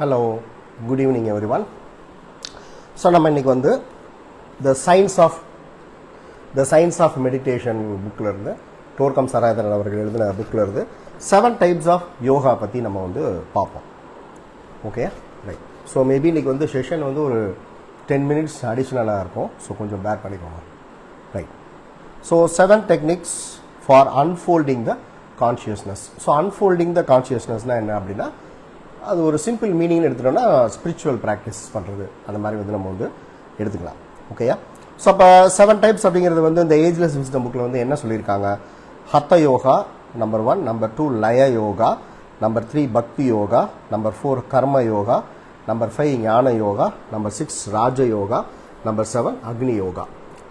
Hello, good evening everyone. So நம்ம இன்னைக்கு வந்து the science of meditation bookல இருந்து டோர்கம் சராயதரன் அவர்கள் எழுதின bookல இருந்து 7 types of yoga பத்தி நம்ம வந்து பார்ப்போம். Okay right. ஸோ மேபி இன்னைக்கு வந்து செஷன் வந்து ஒரு 10 minutes அடிஷ்னலாக இருக்கும். ஸோ கொஞ்சம் பேர் பண்ணிக்கோங்க. Right. So 7 techniques for unfolding the consciousness. So unfolding the consciousnessனால் என்ன அப்படின்னா அது ஒரு சிம்பிள் மீனிங்னு எடுத்துட்டோம்னா ஸ்பிரிச்சுவல் ப்ராக்டிஸ் பண்ணுறது அந்த மாதிரி வந்து நம்ம வந்து எடுத்துக்கலாம். ஓகேயா? ஸோ அப்போ 7 types அப்படிங்கிறது வந்து இந்த ஏஜ்லெஸ் விஸ்டம் புக்கில் வந்து என்ன சொல்லியிருக்காங்க? ஹத்த யோகா நம்பர் 1, நம்பர் 2 லய யோகா, நம்பர் 3 பக்தி யோகா, நம்பர் 4 கர்ம யோகா, நம்பர் 5 ஞான யோகா, நம்பர் 6 ராஜ யோகா, நம்பர் 7 அக்னி யோகா.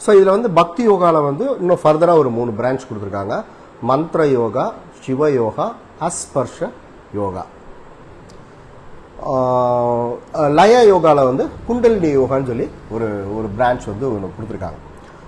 ஸோ இதில் வந்து பக்தி யோகாவில் வந்து இன்னும் ஃபர்தராக ஒரு 3 பிரான்ச் கொடுத்துருக்காங்க. மந்த்ர யோகா, சிவ யோகா, அஸ்பர்ஷ யோகா. லய யோகாவில் வந்து குண்டலினி யோகான்னு சொல்லி ஒரு பிரான்ச் வந்து ஒன்று கொடுத்துருக்காங்க.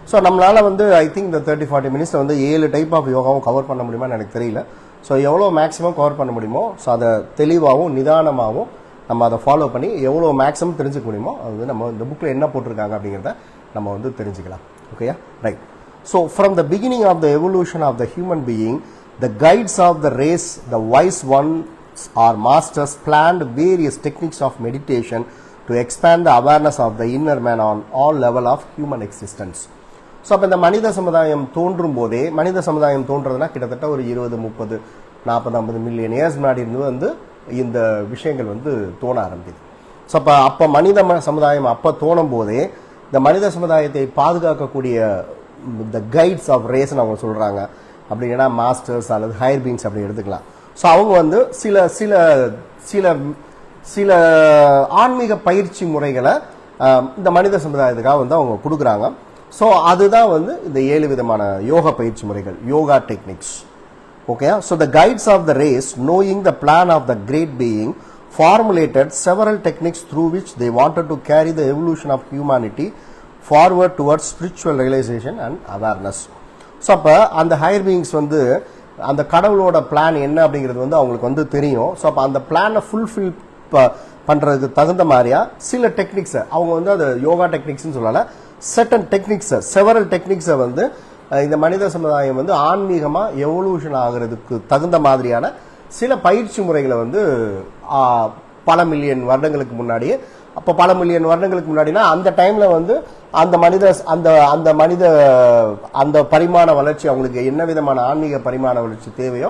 ஸோ நம்மளால் வந்து ஐ திங்க் இந்த 30-40 மினிட்ஸில் வந்து 7 டைப் ஆஃப் யோகாவும் கவர் பண்ண முடியுமான்னு எனக்கு தெரியல. ஸோ எவ்வளோ மேக்ஸிமம் கவர் பண்ண முடியுமோ ஸோ அதை தெளிவாகவும் நிதானமாகவும் நம்ம அதை ஃபாலோ பண்ணி எவ்வளோ மேக்ஸிமம் தெரிஞ்சுக்க முடியுமோ அது வந்து நம்ம இந்த புக்கில் என்ன போட்டிருக்காங்க அப்படிங்கிறத நம்ம வந்து தெரிஞ்சுக்கலாம். ஓகேயா? Right. So from the beginning of the evolution of the human being, the guides of the race, the wise one or masters planned various techniques of meditation to expand the awareness of the inner man on all level of human existence. So அப்போ இந்த மனித சமுதாயம் தோன்றும் போதே, மனித சமுதாயம் தோன்றதுனா கிட்டத்தட்ட ஒரு 20, 30, 40, 50 மில்லியன் இயர்ஸ் முன்னாடி இருந்து வந்து இந்த விஷயங்கள் வந்து தோண ஆரம்பிக்குது. ஸோ அப்போ மனித சமுதாயம் அப்போ தோணும் போதே இந்த மனித சமுதாயத்தை பாதுகாக்கக்கூடிய இந்த கைட்ஸ் ஆஃப் ரேஸ்ன்னு அவங்க சொல்கிறாங்க. அப்படின்னா மாஸ்டர்ஸ் அல்லது ஹையர் பீயிங்ஸ் அப்படி எடுத்துக்கலாம். ஸோ அவங்க வந்து சில சில சில சில ஆன்மீக பயிற்சி முறைகளை இந்த மனித சமுதாயத்துக்காக வந்து அவங்க கொடுக்குறாங்க. ஸோ அதுதான் வந்து இந்த 7 விதமான யோகா பயிற்சி முறைகள், yoga techniques. Okay? So the guides of the race, knowing the plan of the great being, formulated several techniques through which they wanted to carry the evolution of humanity forward towards spiritual realization and awareness. So அப்போ அந்த higher beings வந்து அந்த கடவுளோட plan என்ன அப்படிங்கிறது வந்து அவங்களுக்கு வந்து தெரியும். ஸோ அப்போ அந்த பிளானை ஃபுல்ஃபில் பண்ணுறதுக்கு தகுந்த மாதிரியா சில டெக்னிக்ஸை அவங்க வந்து அது யோகா டெக்னிக்ஸ்னு சொல்லலை, செர்டன் டெக்னிக்ஸை, செவரல் டெக்னிக்ஸை வந்து இந்த மனித சமுதாயம் வந்து ஆன்மீகமாக எவல்யூஷன் ஆகிறதுக்கு தகுந்த மாதிரியான சில பயிற்சி முறைகளை வந்து பல மில்லியன் வருடங்களுக்கு முன்னாடியே, அப்போ பல மில்லியன் வருடங்களுக்கு முன்னாடினா அந்த டைமில் வந்து அந்த மனித அந்த பரிமாண வளர்ச்சி, அவங்களுக்கு என்ன விதமான ஆன்மீக பரிமாண வளர்ச்சி தேவையோ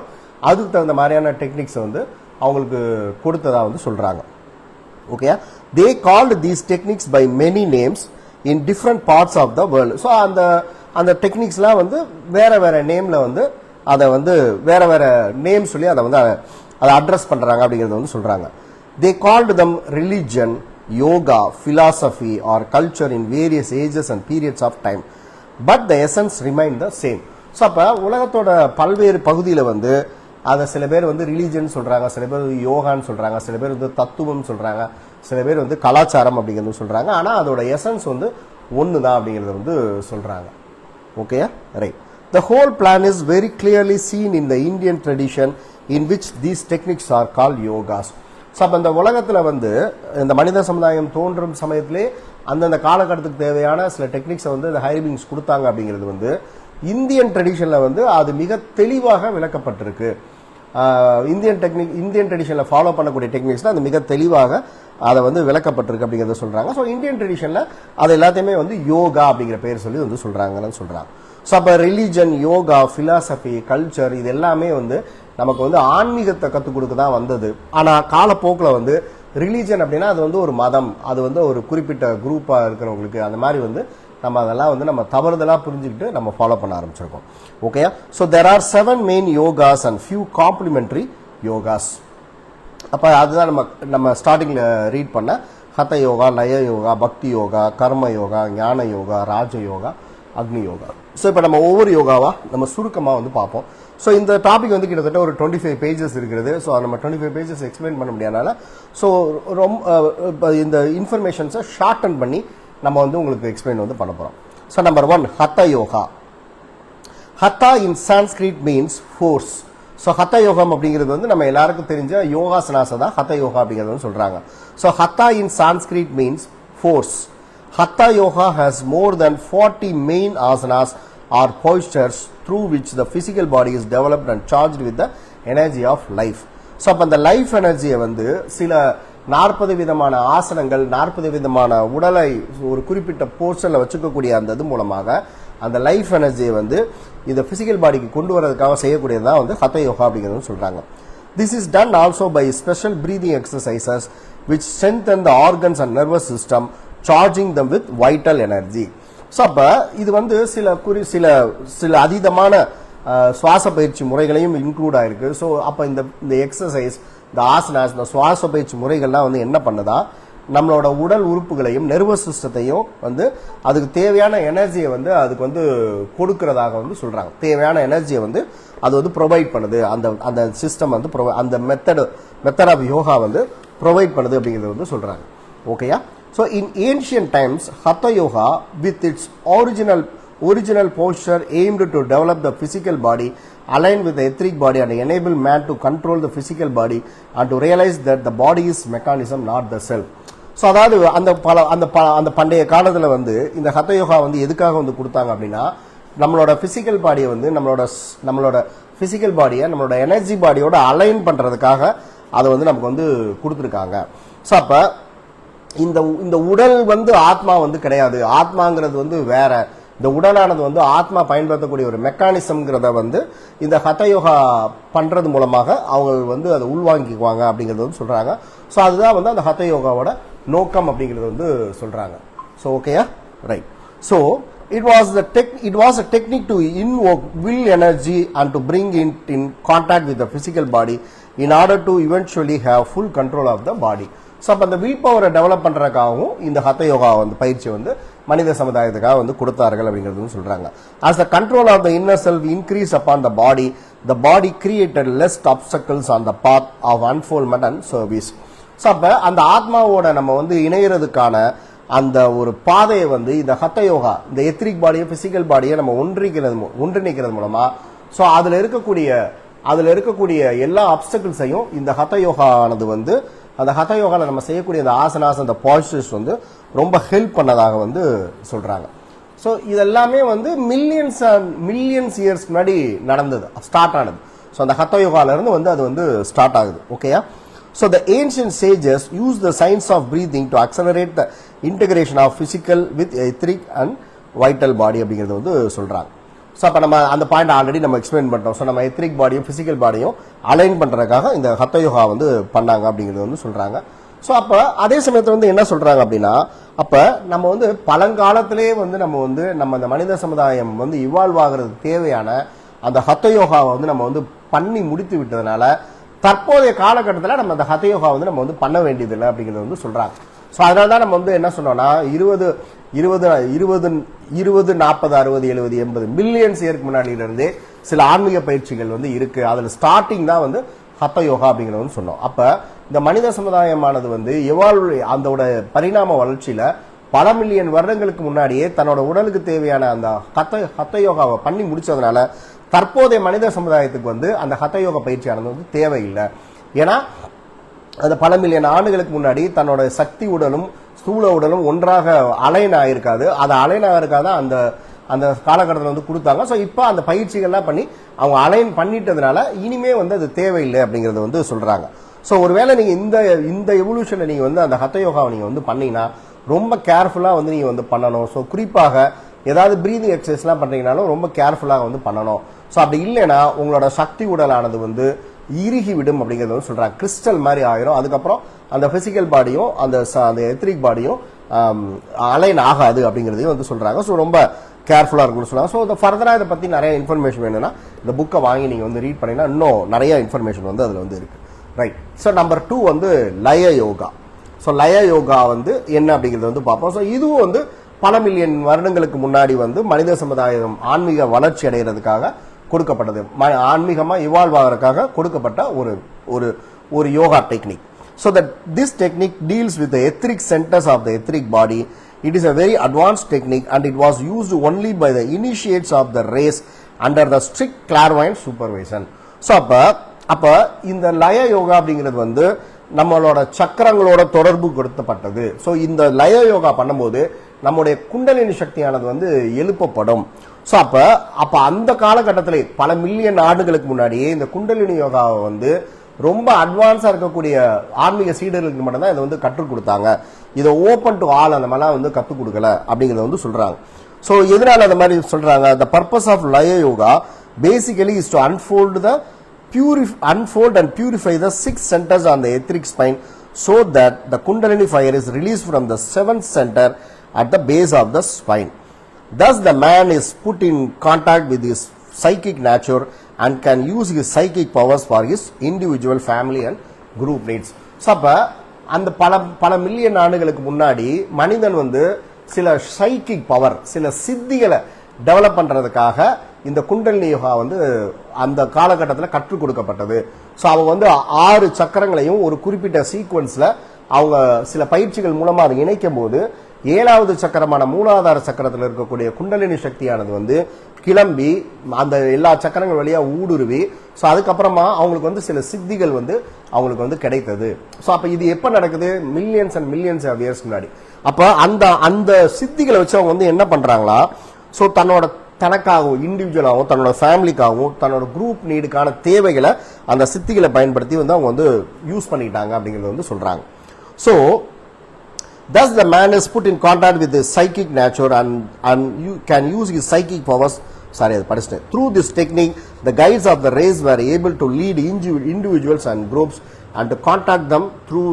அதுக்கு தகுந்த மாதிரியான டெக்னிக்ஸை வந்து அவங்களுக்கு கொடுத்ததா வந்து சொல்கிறாங்க. Okay? They called these techniques by many names in different parts of the world. So அந்த டெக்னிக்ஸ்லாம் வந்து வேற வேற நேமில் வந்து அதை வந்து வேற வேற நேம் சொல்லி அதை வந்து அதை அட்ரஸ் பண்ணுறாங்க அப்படிங்கிறத வந்து சொல்கிறாங்க. தே called them religion, yoga, philosophy or culture in various ages and periods of time, but the essence remain the same. So அப்போ உலகத்தோட பல்வேறு பகுதியில் வந்து அதை சில பேர் வந்து ரிலீஜன் சொல்கிறாங்க, சில பேர் யோகான்னு சொல்கிறாங்க, சில பேர் வந்து தத்துவம் சொல்கிறாங்க, சில பேர் வந்து கலாச்சாரம் அப்படிங்கிறது சொல்கிறாங்க. ஆனால் அதோட எசன்ஸ் வந்து ஒன்று தான் அப்படிங்கிறத வந்து சொல்கிறாங்க. Okay? Right. The whole plan is very clearly seen in the Indian tradition in which these techniques are called yogas. So அப்போ இந்த உலகத்தில் வந்து இந்த மனித சமுதாயம் தோன்றும் சமயத்திலே அந்தந்த காலகட்டத்துக்கு தேவையான சில டெக்னிக்ஸை வந்து இந்த ஹையர் பீயிங்ஸ் கொடுத்தாங்க அப்படிங்கிறது வந்து இந்தியன் ட்ரெடிஷனில் வந்து அது மிக தெளிவாக விளக்கப்பட்டிருக்கு. இந்தியன் ட்ரெடிஷனில் ஃபாலோ பண்ணக்கூடிய டெக்னிக்ஸ்லாம் அது மிக தெளிவாக அதை வந்து விளக்கப்பட்டிருக்கு அப்படிங்கிறத சொல்கிறாங்க. ஸோ இந்தியன் ட்ரெடிஷனில் அது எல்லாத்தையுமே வந்து யோகா அப்படிங்கிற பேர் சொல்லி வந்து சொல்கிறாங்கன்னு சொல்கிறாங்க. ஸோ அப்போ ரிலீஜன், யோகா, ஃபிலாசபி, கல்ச்சர் இது எல்லாமே வந்து நமக்கு வந்து ஆன்மீகத்தை கற்றுக் கொடுக்க தான் வந்தது. ஆனால் காலப்போக்கில் வந்து ரிலீஜன் அப்படின்னா அது வந்து ஒரு மதம், அது வந்து ஒரு குறிப்பிட்ட குரூப்பாக இருக்கிறவங்களுக்கு அந்த மாதிரி வந்து நம்ம அதெல்லாம் வந்து நம்ம தவறுதலாக புரிஞ்சுக்கிட்டு நம்ம ஃபாலோ பண்ண ஆரம்பிச்சிருக்கோம். Okay? So there are 7 main yogas and few complementary yogas. அப்போ அதுதான் நம்ம ஸ்டார்டிங்கில் ரீட் பண்ண ஹத யோகா, லய யோகா, பக்தி யோகா, கர்ம யோகா, ஞான யோகா, ராஜ யோகா, அக்னி யோகா. ஸோ இப்போ நம்ம ஒவ்வொரு யோகாவா நம்ம சுருக்கமாக வந்து பார்ப்போம். ஸோ இந்த டாபிக் வந்து கிட்டத்தட்ட ஒரு 25 பேஜஸ் இருக்கிறது. ஸோ நம்ம 25 பேஜஸ் எக்ஸ்பிளைன் பண்ண முடியாதனால ஸோ ரொம்ப இந்த இன்ஃபர்மேஷன்ஸை ஷார்டன் பண்ணி நம்ம வந்து உங்களுக்கு எக்ஸ்பிளைன் வந்து பண்ண போகிறோம். So number 1 hatha yoga. Hatha in Sanskrit means force. So hatha யோகம் அப்படிங்கிறது வந்து நம்ம எல்லாருக்கும் தெரிஞ்ச யோகாசனாஸை தான் ஹத்த யோகா அப்படிங்கிறது வந்து சொல்றாங்க. So hatha in Sanskrit means force. Hatha yoga has more than 40 main asanas or postures through which the physical body is developed and charged with the energy of life. So அப்ப அந்த லைஃப் எனர்ஜியை வந்து சில 40 விதமான ஆசனங்கள் 40 விதமான உடலை ஒரு குறிப்பிட்ட போர்ஷன்ல வச்சுக்கக்கூடிய அந்த இது மூலமாக அந்த லைஃப் எனர்ஜியை வந்து இந்த பிசிக்கல் பாடிக்கு கொண்டு வரதுக்காக செய்யக்கூடியதான் வந்து ஹத்த யோகா அப்படிங்கிறது சொல்றாங்க. This is done also by special breathing exercises which strengthen the organs and nervous system, charging them with vital energy. So அப்போ இது வந்து சில அதீதமான சுவாச பயிற்சி முறைகளையும் இன்க்ளூட் ஆயிருக்கு. ஸோ அப்போ இந்த எக்ஸசைஸ், இந்த ஆசனாஸ், இந்த சுவாச பயிற்சி முறைகள்லாம் வந்து என்ன பண்ணுதா, நம்மளோட உடல் உறுப்புகளையும் நெர்வஸ் சிஸ்டத்தையும் வந்து அதுக்கு தேவையான எனர்ஜியை வந்து அதுக்கு வந்து கொடுக்கறதாக வந்து சொல்றாங்க. தேவையான எனர்ஜியை வந்து அது வந்து ப்ரொவைட் பண்ணுது. அந்த சிஸ்டம் வந்து அந்த மெத்தட் ஆஃப் யோகா வந்து ப்ரொவைட் பண்ணுது அப்படிங்கிறது வந்து சொல்றாங்க. ஓகேயா? So in ancient times, Hatha Yoga with its original posture aimed to develop the physical body, align with the etheric body and enable man to control the physical body and to realize that the body is mechanism, not the self. So அதாவது அந்த பண்டைய காலத்துல வந்து இந்த ஹத்த யோகா வந்து எதுக்காக வந்து கொடுத்தாங்க அப்படின்னா, நம்மளோட பிசிக்கல் பாடியை வந்து நம்மளோட பிசிக்கல் பாடியை நம்மளோட எனர்ஜி பாடியோட அலைன் பண்றதுக்காக அதை வந்து நமக்கு வந்து கொடுத்துருக்காங்க. ஸோ அப்ப இந்த உடல் வந்து ஆத்மா வந்து கிடையாது. ஆத்மாங்கிறது வந்து வேற. இந்த உடலானது வந்து ஆத்மா பயன்படுத்தக்கூடிய ஒரு மெக்கானிசம்ங்கிறத வந்து இந்த ஹத்த யோகா பண்றது மூலமாக அவங்க வந்து அதை உள்வாங்கிக்குவாங்க அப்படிங்கிறது வந்து சொல்றாங்க. ஸோ அதுதான் வந்து அந்த ஹத்த யோகாவோட நோக்கம் அப்படிங்கிறது வந்து சொல்றாங்க. ஸோ ஓகேயா? Right. So it was a technique to invoke will energy and to bring it in contact with the physical body in order to eventually have full control of the body. So அப்போ அந்த will பவரை develop பண்ணுறதுக்காகவும் இந்த ஹத்த யோகா வந்து பயிற்சி வந்து மனித சமுதாயத்துக்காக வந்து கொடுத்தார்கள் அப்படிங்கிறது சொல்றாங்க. As the control of the inner self increase upon the body created less obstacles on the path of unfoldment and service. So அப்போ அந்த ஆத்மாவோட நம்ம வந்து இணையறதுக்கான அந்த ஒரு பாதையை வந்து இந்த ஹத்த யோகா, இந்த எத்ரிக் பாடியை பிசிக்கல் பாடியை நம்ம ஒன்றிணைக்கிறது மூலமா ஸோ அதில் இருக்கக்கூடிய எல்லா ஆப்ஸ்டக்கிள்ஸையும் இந்த ஹத்த யோகானது வந்து அந்த ஹத யோகால நம்ம செய்யக்கூடிய அந்த ஆசனாஸ், அந்த பாஸ்டர்ஸ் வந்து ரொம்ப ஹெல்ப் பண்ணதாக வந்து சொல்றாங்க. ஸோ இதெல்லாமே வந்து மில்லியன்ஸ் இயர்ஸ் முன்னாடி ஸ்டார்ட் ஆனது. ஸோ அந்த ஹத்த யோகால இருந்து வந்து அது வந்து ஸ்டார்ட் ஆகுது. ஓகேயா? So the ancient sages use the science of breathing to accelerate the integration of physical with etheric and vital body அப்படிங்கிறது வந்து சொல்றாங்க. ஸோ அப்போ நம்ம அந்த பாயிண்ட் ஆல்ரெடி நம்ம எக்ஸ்பிளைன் பண்ணிட்டோம். ஸோ நம்ம எத்ரிக் பாடியும் பிசிக்கல் பாடியும் அலைன் பண்ணுறதுக்காக இந்த ஹத்த யோகா வந்து பண்ணாங்க அப்படிங்கிறது வந்து சொல்கிறாங்க. ஸோ அப்போ அதே சமயத்தில் வந்து என்ன சொல்கிறாங்க அப்படின்னா, அப்போ நம்ம வந்து பழங்காலத்திலே வந்து நம்ம இந்த மனித சமுதாயம் வந்து இவால்வ் ஆகிறதுக்கு தேவையான அந்த ஹத்த யோகாவை வந்து நம்ம வந்து பண்ணி முடித்து விட்டதுனால தற்போதைய காலகட்டத்தில் நம்ம அந்த ஹத்த யோகா வந்து நம்ம வந்து பண்ண வேண்டியதில்லை அப்படிங்கிறது வந்து சொல்கிறாங்க. ஸோ அதனால தான் நம்ம வந்து என்ன சொன்னோம்னா 20 40 60 70 80 மில்லியன்ஸ் இயருக்கு முன்னாடியிலிருந்தே சில ஆன்மீக பயிற்சிகள் வந்து இருக்கு. அதில் ஸ்டார்டிங் தான் வந்து ஹத்த யோகா அப்படிங்கிறது வந்து சொன்னோம். அப்ப இந்த மனித சமுதாயமானது வந்து அதோட பரிணாம வளர்ச்சியில பல மில்லியன் வருடங்களுக்கு முன்னாடியே தன்னோட உடலுக்கு தேவையான அந்த ஹத்த யோகாவை பண்ணி முடிச்சதுனால தற்போதைய மனித சமுதாயத்துக்கு வந்து அந்த ஹத்த யோகா பயிற்சியானது வந்து தேவையில்லை. ஏன்னா அந்த பல மில்லியன் ஆண்டுகளுக்கு முன்னாடி தன்னோட சக்தி உடலும் ஸ்தூல உடலும் ஒன்றாக அலைன் ஆயிருக்காது. அது அலைன் ஆயிருக்காத அந்த காலகட்டத்தில் வந்து கொடுத்தாங்க. ஸோ இப்போ அந்த பயிற்சிகள்லாம் பண்ணி அவங்க அலைன் பண்ணிட்டதுனால இனிமே வந்து அது தேவையில்லை அப்படிங்கறத வந்து சொல்றாங்க. ஸோ ஒருவேளை நீங்க இந்த எவல்யூஷன்ல நீங்க வந்து அந்த ஹத்த யோகாவை நீங்க வந்து பண்ணீங்கன்னா ரொம்ப கேர்ஃபுல்லா வந்து நீங்க வந்து பண்ணணும். ஸோ குறிப்பாக ஏதாவது பிரீதிங் எக்ஸசைஸ்லாம் பண்றீங்கனாலும் ரொம்ப கேர்ஃபுல்லாக வந்து பண்ணணும். ஸோ அப்படி இல்லைன்னா உங்களோட சக்தி உடலானது வந்து இறுகி விடும் அப்படிங்கறது வந்து சொல்றாங்க. கிறிஸ்டல் மாதிரி ஆயிரும். அதுக்கப்புறம் அந்த பிசிக்கல் பாடியும் அந்த எத்ரிக் பாடியும் அலைன் ஆகாது அப்படிங்கறதையும் வந்து சொல்றாங்க. ஸோ ரொம்ப கேர்ஃபுல்லா இருக்கும்னு சொல்றாங்க. ஸோ ஃபர்தரா இதை பத்தி நிறைய இன்ஃபர்மேஷன் வேணும்னா இந்த புக்கை வாங்கி நீங்க வந்து ரீட் பண்ணீங்கன்னா இன்னும் நிறைய இன்ஃபர்மேஷன் வந்து அதுல வந்து இருக்கு. ரைட். ஸோ நம்பர் 2 வந்து லய யோகா. ஸோ லய யோகா வந்து என்ன அப்படிங்கறது வந்து பார்ப்போம். ஸோ இதுவும் வந்து பல மில்லியன் வருடங்களுக்கு முன்னாடி வந்து மனித சமுதாயம் ஆன்மீக வளர்ச்சி அடைகிறதுக்காக கொடுக்கப்பட்டது. ஆன்மீகமா இவால்வ் ஆகிறதுக்காக கொடுக்கப்பட்ட ஒரு yoga technique. So that this technique deals with the etheric centers of the etheric body. It is a very advanced technique and it was used only by the initiates of the race under the strict clairvoyant supervision. So அப்ப இந்த லய யோகா அப்படிங்கிறது வந்து நம்மளோட சக்கரங்களோட தொடர்பு கொடுத்தப்பட்டது. So இந்த லய யோகா பண்ணும்போது நம்முடைய குண்டலினி சக்தியானது வந்து எழுப்பப்படும். ஸோ அப்ப அந்த காலகட்டத்திலே பல மில்லியன் ஆண்டுகளுக்கு முன்னாடியே இந்த குண்டலினி யோகாவை வந்து ரொம்ப அட்வான்ஸா இருக்கக்கூடிய ஆன்மீக சீடர்களுக்கு மட்டும்தான் இதை வந்து கற்றுக் கொடுத்தாங்க. இதை ஓப்பன் டு ஆல் அந்த மாதிரிலாம் வந்து கற்றுக் கொடுக்கல அப்படிங்கிறத வந்து சொல்றாங்க. ஸோ எதனால அந்த மாதிரி சொல்றாங்க? த பர்பஸ் ஆஃப் லய yoga basically is to unfold and purify the 6 centers on the etheric spine so that the kundalini fire is released from the 7th center at the base of the spine. Thus the man is put in contact with his psychic nature and can use his psychic powers for his individual, family and group needs. So அந்த பல million ஆண்டுகளுக்கு முன்னாடி மனிதன் வந்து சில psychic power, சில சித்திகளை develop பண்றதுக்காக இந்த குண்டலினி யோகா வந்து அந்த காலகட்டத்தில் கற்றுக் கொடுக்கப்பட்டது. ஸோ அவங்க வந்து 6 சக்கரங்களையும் ஒரு குறிப்பிட்ட சீக்வன்ஸ்ல அவங்க சில பயிற்சிகள் மூலமா அதை இணைக்கும் போது 7வது சக்கரமான மூலாதார சக்கரத்தில் இருக்கக்கூடிய குண்டலினி சக்தியானது வந்து கிளம்பி அந்த எல்லா சக்கரங்கள் வழியா ஊடுருவி ஸோ அதுக்கப்புறமா அவங்களுக்கு வந்து சில சித்திகள் வந்து அவங்களுக்கு வந்து கிடைத்தது. ஸோ அப்ப இது எப்ப நடக்குது? Millions and millions of years முன்னாடி. அப்ப அந்த சித்திகளை வச்சு அவங்க வந்து என்ன பண்றாங்களா, ஸோ தனக்காகவும் இண்டிவிஜுவலாகவும் தன்னோட ஃபேமிலிக்காகவும் தன்னோட குரூப் நீடுக்கான தேவைகளை அந்த சித்திகளை பயன்படுத்தி வந்து அவங்க வந்து யூஸ் பண்ணிட்டாங்க அப்படிங்கிறது வந்து சொல்றாங்க. So thus the man is put in contact with his psychic nature and you can use his psychic powers. Through this technique, the guides of the race were able to lead individuals and groups and to contact them through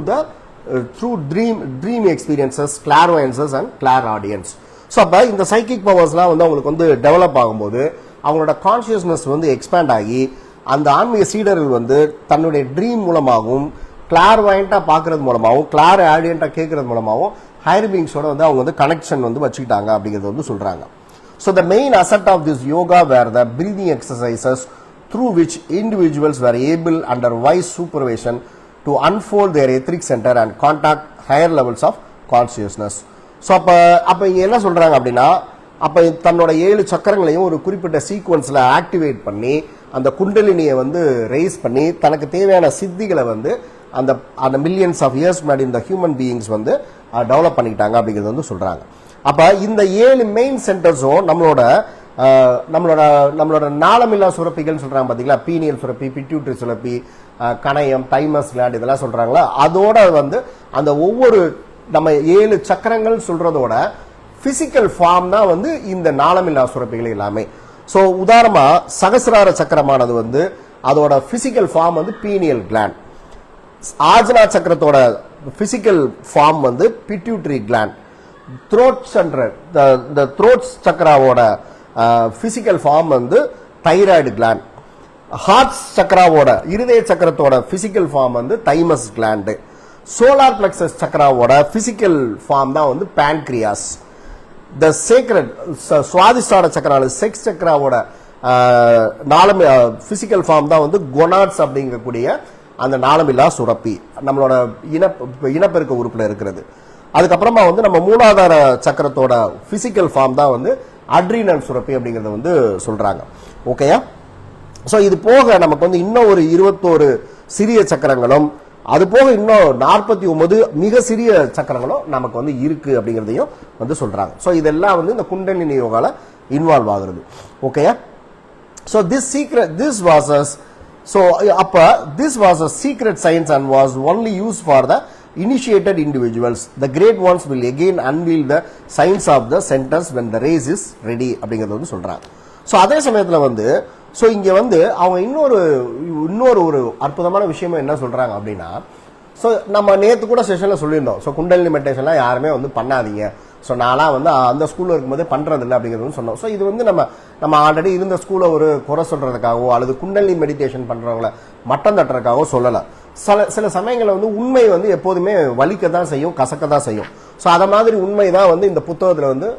dream experiences, clairvoyances and clairaudience. So இந்த psychic பவர்ஸ்லாம் வந்து அவங்களுக்கு வந்து develop ஆகும்போது அவங்களோட consciousness வந்து expand ஆகி அந்த ஆன்மீக சீடர்கள் வந்து தன்னுடைய ட்ரீம் மூலமாகவும் கிளார்வாயண்டா பார்க்கறது மூலமாகவும் கிளார் ஆடியண்டா கேட்கறது மூலமாகவும் ஹையர் பீயிங்ஸோட வந்து அவங்க வந்து கனெக்ஷன் வந்து வச்சுக்கிட்டாங்க அப்படிங்கிறது வந்து சொல்றாங்க. So the main asset of this yoga were the breathing exercises through which individuals were able under wise supervision to unfold their etheric centre and contact higher levels of consciousness. So அப்ப இங்க என்ன சொல்றாங்க அப்படின்னா, அப்ப தன்னோட 7 சக்கரங்களையும் ஒரு குறிப்பிட்ட சீக்வன்ஸ்ல activate பண்ணி அந்த குண்டலினியை வந்து ரைஸ் பண்ணி தனக்கு தேவையான சித்திகளை வந்து அந்த மில்லியன்ஸ் ஆஃப் இயர்ஸ் முன்னாடி இந்த ஹியூமன் பீயிங்ஸ் வந்து டெவலப் பண்ணிக்கிட்டாங்க அப்படிங்கிறது வந்து சொல்றாங்க. அப்ப இந்த 7 மெயின் சென்டர்ஸும் நம்மளோட நாளமில்லா சுரப்பிகள் சொல்றாங்க பாத்தீங்களா, பீனியல் சுரப்பி, பிட்யூட்டரி சுரப்பி, கணையம், தைமஸ் கிளாண்ட் இதெல்லாம் சொல்றாங்களா, அதோட வந்து அந்த ஒவ்வொரு நம்ம 7 சக்கரங்கள் சொல்றதோட பிசிக்கல் ஃபார்ம் தான் வந்து இந்த நாளமில்லா சுரப்பிகள் எல்லாமே. ஸோ உதாரணமா சகசிரார சக்கரமானது வந்து அதோட பிசிக்கல் ஃபார்ம் வந்து பீனியல் கிளாண்ட். ஆஜ்னா சக்கரத்தோட பிசிக்கல் ஃபார்ம் வந்து pituitary gland. Throat centre throat சக்கராவோட பிசிக்கல் ஃபார்ம் வந்து தைராய்டு கிளாண்ட். ஹார்ட் சக்கராவோட இருதய சக்கரத்தோட பிசிக்கல் ஃபார்ம் வந்து தைமஸ் கிளாண்டு. சோலார் பிளெக்சஸ் சக்கராவோட பிசிக்கல் ஃபார்ம் தான் வந்து பான்கிரியாஸ். த சேக்ரெட் சுவாதிஷ்டான சக்கரான செக்ஸ் சக்கராவோட பிசிக்கல் ஃபார்ம் தான் வந்து கொனாட்ஸ் அப்படிங்கக்கூடிய அந்த நாளமில்லா சுரப்பி நம்மளோட இனப்பெருக்க உறுப்புல இருக்கிறது. அதுக்கப்புறமா வந்து நம்ம மூலாதார சக்கரத்தோட பிசிக்கல் ஃபார்ம் தான் வந்து அட்ரீனல் சுரப்பி அப்படிங்கறத வந்து சொல்றாங்க. ஓகேயா? சோ இது போக நமக்கு வந்து இன்னும் ஒரு 21 சிறிய சக்கரங்களும் அது போக இன்னும் 49 மிக சிறிய சக்கரங்களும் நமக்கு வந்து இருக்கு அப்படிங்கறதையும் வந்து சொல்றாங்க. சோ இதெல்லாம் வந்து இந்த குண்டலினி யோகால இன்வால்வ் ஆகுறது. ஓகேயா? So this was a secret science and was only used for the initiated individuals. The great ones will again unveil the science of the centers when the race is ready அப்படிங்கறது வந்து சொல்றாங்க. So அதே சமயத்துல வந்து so இங்க வந்து அவங்க இன்னொரு ஒரு அற்புதமான விஷயம் என்ன சொல்றாங்க அப்படின்னா, சோ நம்ம நேத்து கூட செஷன்ல சொல்லியிருந்தோம், சோ குண்டலினி மெடிடேஷன்லாம் யாருமே வந்து பண்ணாதீங்க, சோ நான்லாம் வந்து அந்த ஸ்கூல்ல இருக்கும்போது பண்றது இல்லை அப்படிங்கிறது சொன்னோம். சோ இது வந்து நம்ம ஆல்ரெடி இருந்த ஸ்கூல்ல ஒரு குறை சொல்றதுக்காகவோ அல்லது குண்டலினி மெடிடேஷன் பண்றவங்கள மட்டம் தட்டுறதுக்காகவோ சொல்லல. சில சமயங்கள்ல வந்து உண்மை வந்து எப்போதுமே வலிக்க தான் செய்யும், கசக்க தான் செய்யும். சோ அத மாதிரி உண்மை தான் வந்து இந்த புத்தகத்துல வந்து